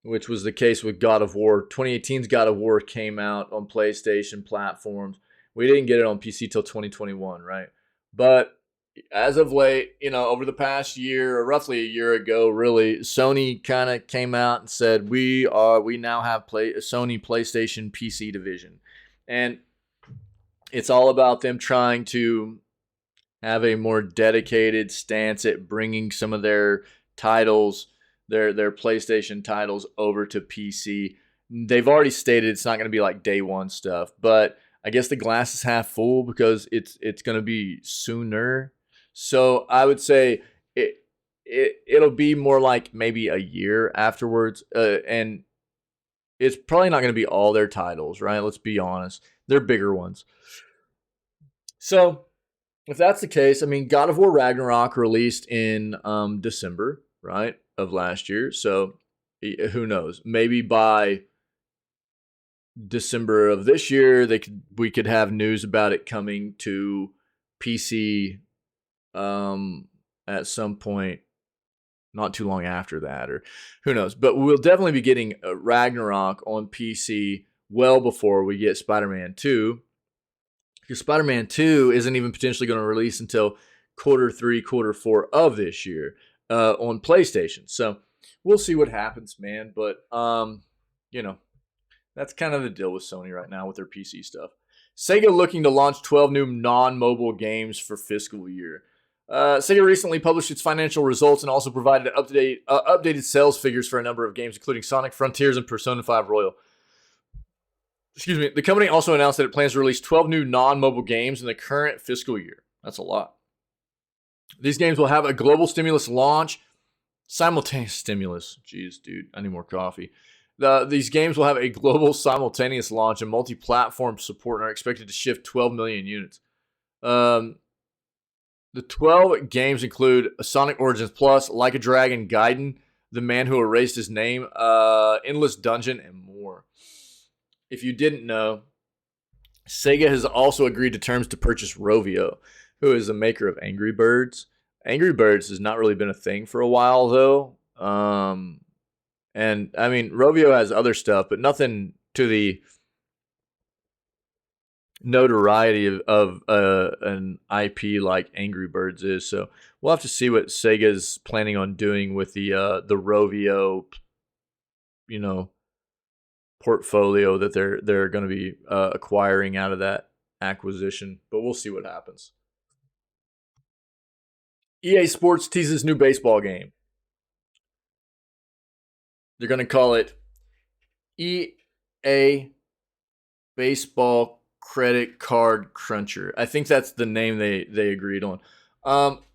which was the case with God of War. 2018's God of War came out on PlayStation platforms. We didn't get it on PC till 2021, right? But as of late, over the past year, or roughly a year ago, really, Sony kind of came out and said we now have Sony PlayStation PC division, and it's all about them trying to have a more dedicated stance at bringing some of their titles, their PlayStation titles, over to PC. They've already stated it's not going to be like day one stuff, but I guess the glass is half full because it's going to be sooner. So I would say it'll be more like maybe a year afterwards. And it's probably not going to be all their titles, right? Let's be honest. They're bigger ones. So if that's the case, I mean, God of War Ragnarok released in December, right, of last year. So who knows? Maybe by December of this year, we could have news about it coming to PC at some point, not too long after that, or who knows. But we'll definitely be getting Ragnarok on PC well before we get Spider-Man 2. Because Spider-Man 2 isn't even potentially going to release until Q3, Q4 of this year on PlayStation. So we'll see what happens, man. But, that's kind of the deal with Sony right now with their PC stuff. Sega looking to launch 12 new non-mobile games for fiscal year. Sega recently published its financial results and also provided updated sales figures for a number of games, including Sonic Frontiers and Persona 5 Royal. Excuse me. The company also announced that it plans to release 12 new non-mobile games in the current fiscal year. That's a lot. These games will have a global stimulus launch, simultaneous stimulus. Jeez, dude, I need more coffee. These games will have a global simultaneous launch and multi-platform support and are expected to shift 12 million units. The 12 games include Sonic Origins Plus, Like a Dragon Gaiden, The Man Who Erased His Name, Endless Dungeon, and more. If you didn't know, Sega has also agreed to terms to purchase Rovio, who is the maker of Angry Birds. Angry Birds has not really been a thing for a while, though. And, I mean, Rovio has other stuff, but nothing to the notoriety of an IP like Angry Birds is. So we'll have to see what Sega's planning on doing with the Rovio, portfolio that they're going to be acquiring out of that acquisition, but we'll see what happens. EA Sports teases new baseball game. They're going to call it EA Baseball Credit Card Cruncher. I think that's the name they agreed on.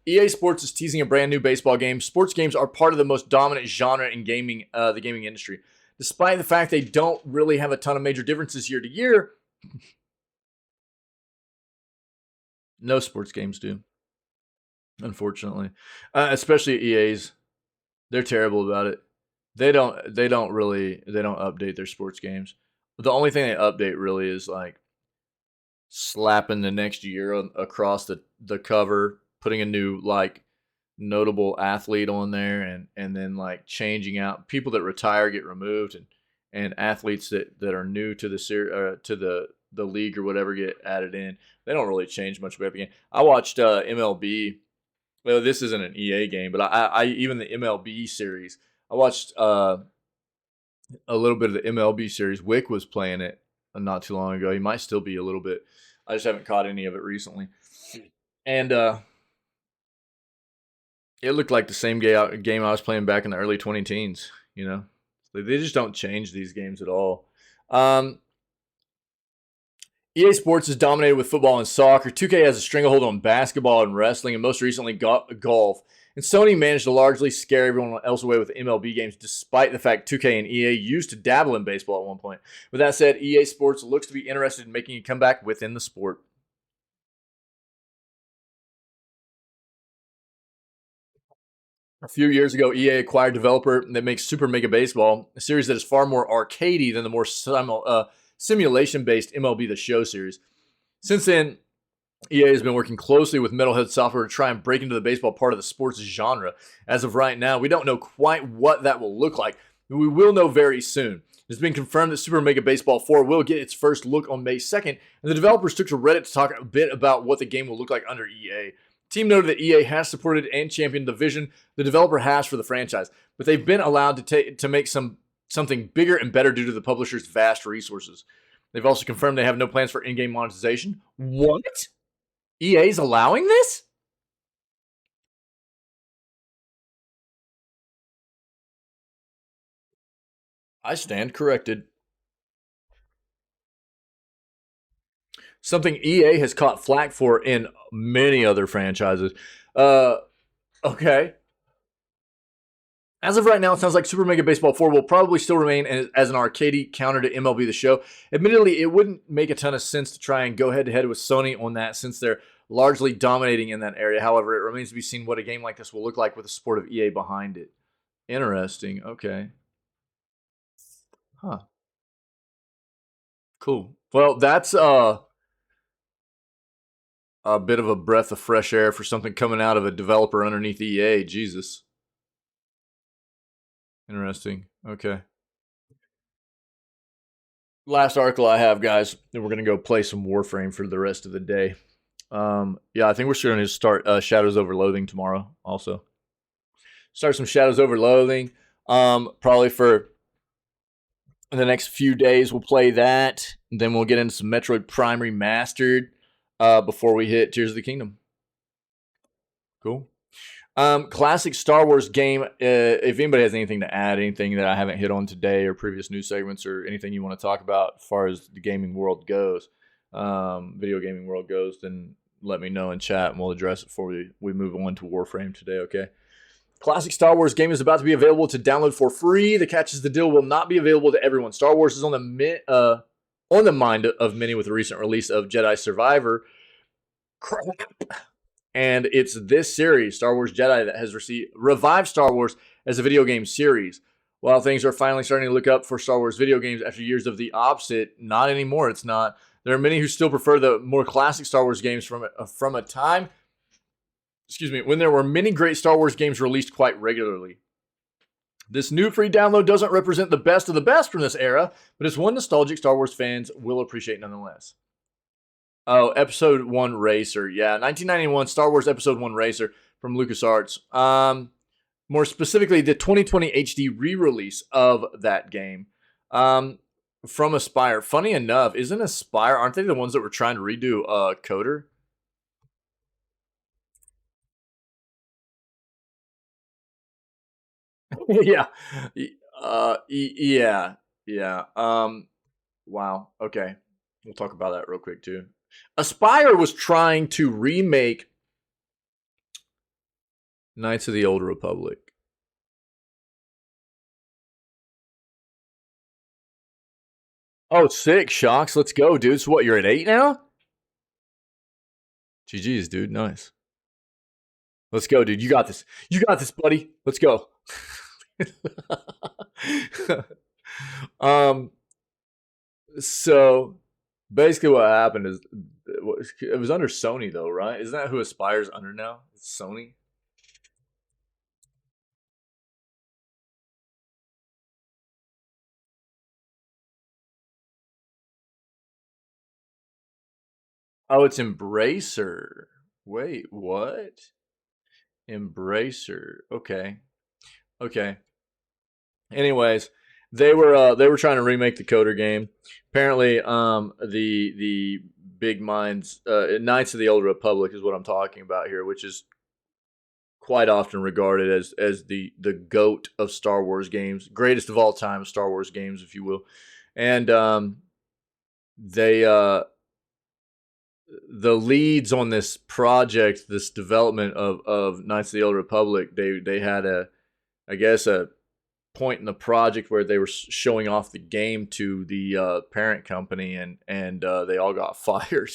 EA Sports is teasing a brand new baseball game. Sports games are part of the most dominant genre in gaming, the gaming industry. Despite the fact they don't really have a ton of major differences year to year, no sports games do, unfortunately. Especially EA's, they're terrible about it. They don't update their sports games. The only thing they update really is like slapping the next year across the cover, putting a new like notable athlete on there, and then like changing out people that retire get removed, and athletes that are new to the league or whatever get added in. They don't really change much about the game. I watched MLB. Well, this isn't an EA game, but I even the MLB series. I watched a little bit of the MLB series. Wick was playing it not too long ago. He might still be a little bit. I just haven't caught any of it recently. And it looked like the same game I was playing back in the early 2010s, They just don't change these games at all. EA Sports is dominated with football and soccer. 2K has a stranglehold on basketball and wrestling, and most recently golf. And Sony managed to largely scare everyone else away with MLB games, despite the fact 2K and EA used to dabble in baseball at one point. With that said, EA Sports looks to be interested in making a comeback within the sport. A few years ago, EA acquired a developer that makes Super Mega Baseball, a series that is far more arcadey than the more simulation-based MLB The Show series. Since then, EA has been working closely with Metalhead Software to try and break into the baseball part of the sports genre. As of right now, we don't know quite what that will look like, but we will know very soon. It's been confirmed that Super Mega Baseball 4 will get its first look on May 2nd, and the developers took to Reddit to talk a bit about what the game will look like under EA. The team noted that EA has supported and championed the vision the developer has for the franchise, but they've been allowed to make something bigger and better due to the publisher's vast resources. They've also confirmed they have no plans for in-game monetization. What? EA's allowing this? I stand corrected. Something EA has caught flack for in many other franchises. Okay. As of right now, it sounds like Super Mega Baseball 4 will probably still remain as an arcade counter to MLB The Show. Admittedly, it wouldn't make a ton of sense to try and go head-to-head with Sony on that since they're largely dominating in that area. However, it remains to be seen what a game like this will look like with the support of EA behind it. Interesting. Okay. Huh. Cool. Well, that's a bit of a breath of fresh air for something coming out of a developer underneath EA. Jesus. Interesting. Okay. Last article I have, guys, and we're going to go play some Warframe for the rest of the day. Yeah, I think we're going to start Shadows Over Loathing tomorrow also. Start some Shadows Over Loathing. Probably for the next few days we'll play that. Then we'll get into some Metroid Prime Remastered before we hit Tears of the Kingdom. Cool. Classic Star Wars game. If anybody has anything to add, anything that I haven't hit on today or previous news segments or anything you want to talk about as far as the gaming world goes, video gaming world goes, then let me know in chat and we'll address it before we move on to Warframe today, okay? Classic Star Wars game is about to be available to download for free. The catch is the deal will not be available to everyone. Star Wars is on the mind of many with the recent release of Jedi Survivor. Crap. And it's this series, Star Wars Jedi, that has revived Star Wars as a video game series. While things are finally starting to look up for Star Wars video games after years of the opposite, not anymore. It's not. There are many who still prefer the more classic Star Wars games from a time, when there were many great Star Wars games released quite regularly. This new free download doesn't represent the best of the best from this era, but it's one nostalgic Star Wars fans will appreciate nonetheless. Oh, Episode 1 Racer. Yeah, 1991 Star Wars Episode 1 Racer from LucasArts. More specifically, the 2020 HD re-release of that game from Aspire. Funny enough, isn't Aspire, aren't they the ones that were trying to redo Coder? Yeah. Yeah. Wow. Okay. We'll talk about that real quick, too. Aspire was trying to remake Knights of the Old Republic. Oh, sick, Shocks. Let's go, dude. So what, you're at 8 now? GG's, dude. Nice. Let's go, dude. You got this. You got this, buddy. Let's go. So basically what happened is it was under Sony though, right? Isn't that who Aspire's under now? It's Sony. Oh, it's Embracer. Wait, what? Embracer. Okay. Anyways, they were trying to remake the Coder game. Apparently, the big minds, Knights of the Old Republic is what I'm talking about here, which is quite often regarded as the GOAT of Star Wars games, greatest of all time Star Wars games, if you will. And the leads on this project, this development of Knights of the Old Republic, they had a point in the project where they were showing off the game to the parent company, and they all got fired.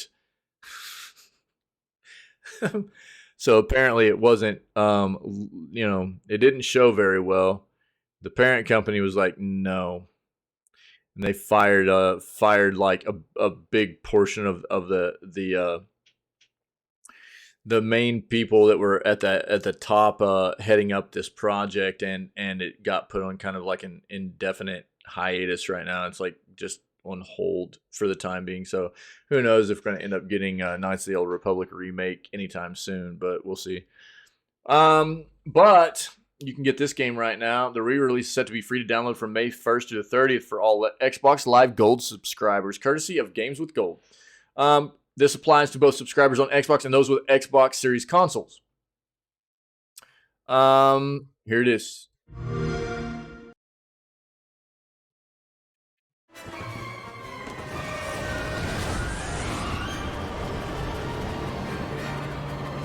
So apparently it wasn't, it didn't show very well. The parent company was like, no. And they fired like a big portion of the main people that were at the top heading up this project, and it got put on kind of like an indefinite hiatus right now. It's like just on hold for the time being. So who knows if we're going to end up getting Knights of the Old Republic remake anytime soon, but we'll see. But you can get this game right now. The re-release is set to be free to download from May 1st to the 30th for all Xbox Live Gold subscribers, courtesy of Games with Gold. This applies to both subscribers on Xbox and those with Xbox Series consoles. Here it is.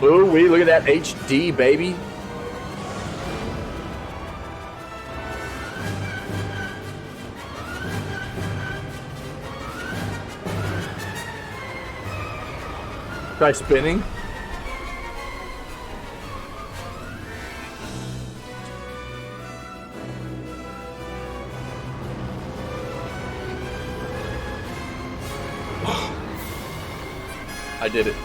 Ooh, look at that HD, baby. Try spinning. I did it.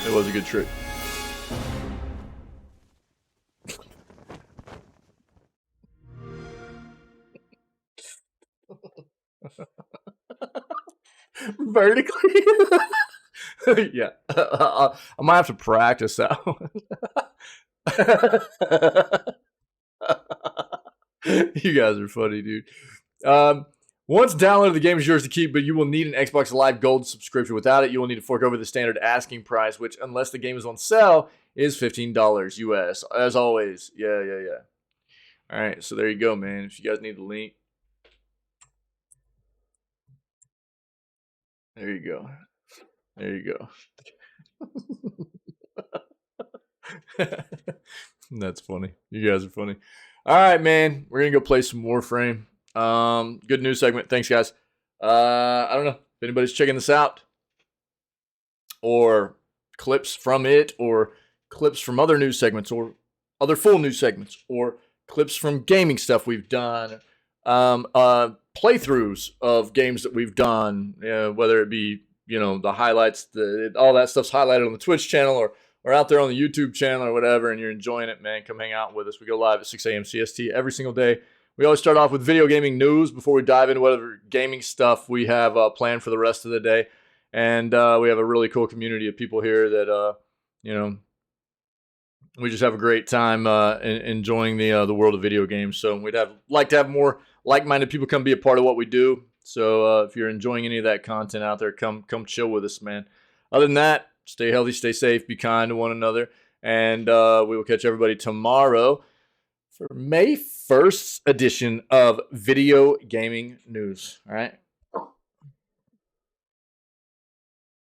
It was a good trick. Vertically? Yeah. I might have to practice that one. You guys are funny, dude. Once downloaded, the game is yours to keep, but you will need an Xbox Live Gold subscription. Without it, you will need to fork over the standard asking price, which, unless the game is on sale, is $15 US. As always. Yeah. All right, so there you go, man. If you guys need the link, there you go. There you go. That's funny. You guys are funny. All right, man. We're going to go play some Warframe. Good news segment. Thanks, guys. I don't know if anybody's checking this out, or clips from it, or clips from other news segments, or other full news segments, or clips from gaming stuff we've done, playthroughs of games that we've done, whether it be, the highlights, all that stuff's highlighted on the Twitch channel, or out there on the YouTube channel or whatever, and you're enjoying it, man, come hang out with us. We go live at 6 a.m. CST every single day. We always start off with video gaming news before we dive into whatever gaming stuff we have planned for the rest of the day. And we have a really cool community of people here that, we just have a great time enjoying the world of video games. So we'd like to have more like-minded people come be a part of what we do. So if you're enjoying any of that content out there, come chill with us, man. Other than that, stay healthy, stay safe, be kind to one another. And we will catch everybody tomorrow for May 1st edition of Video Gaming News. All right?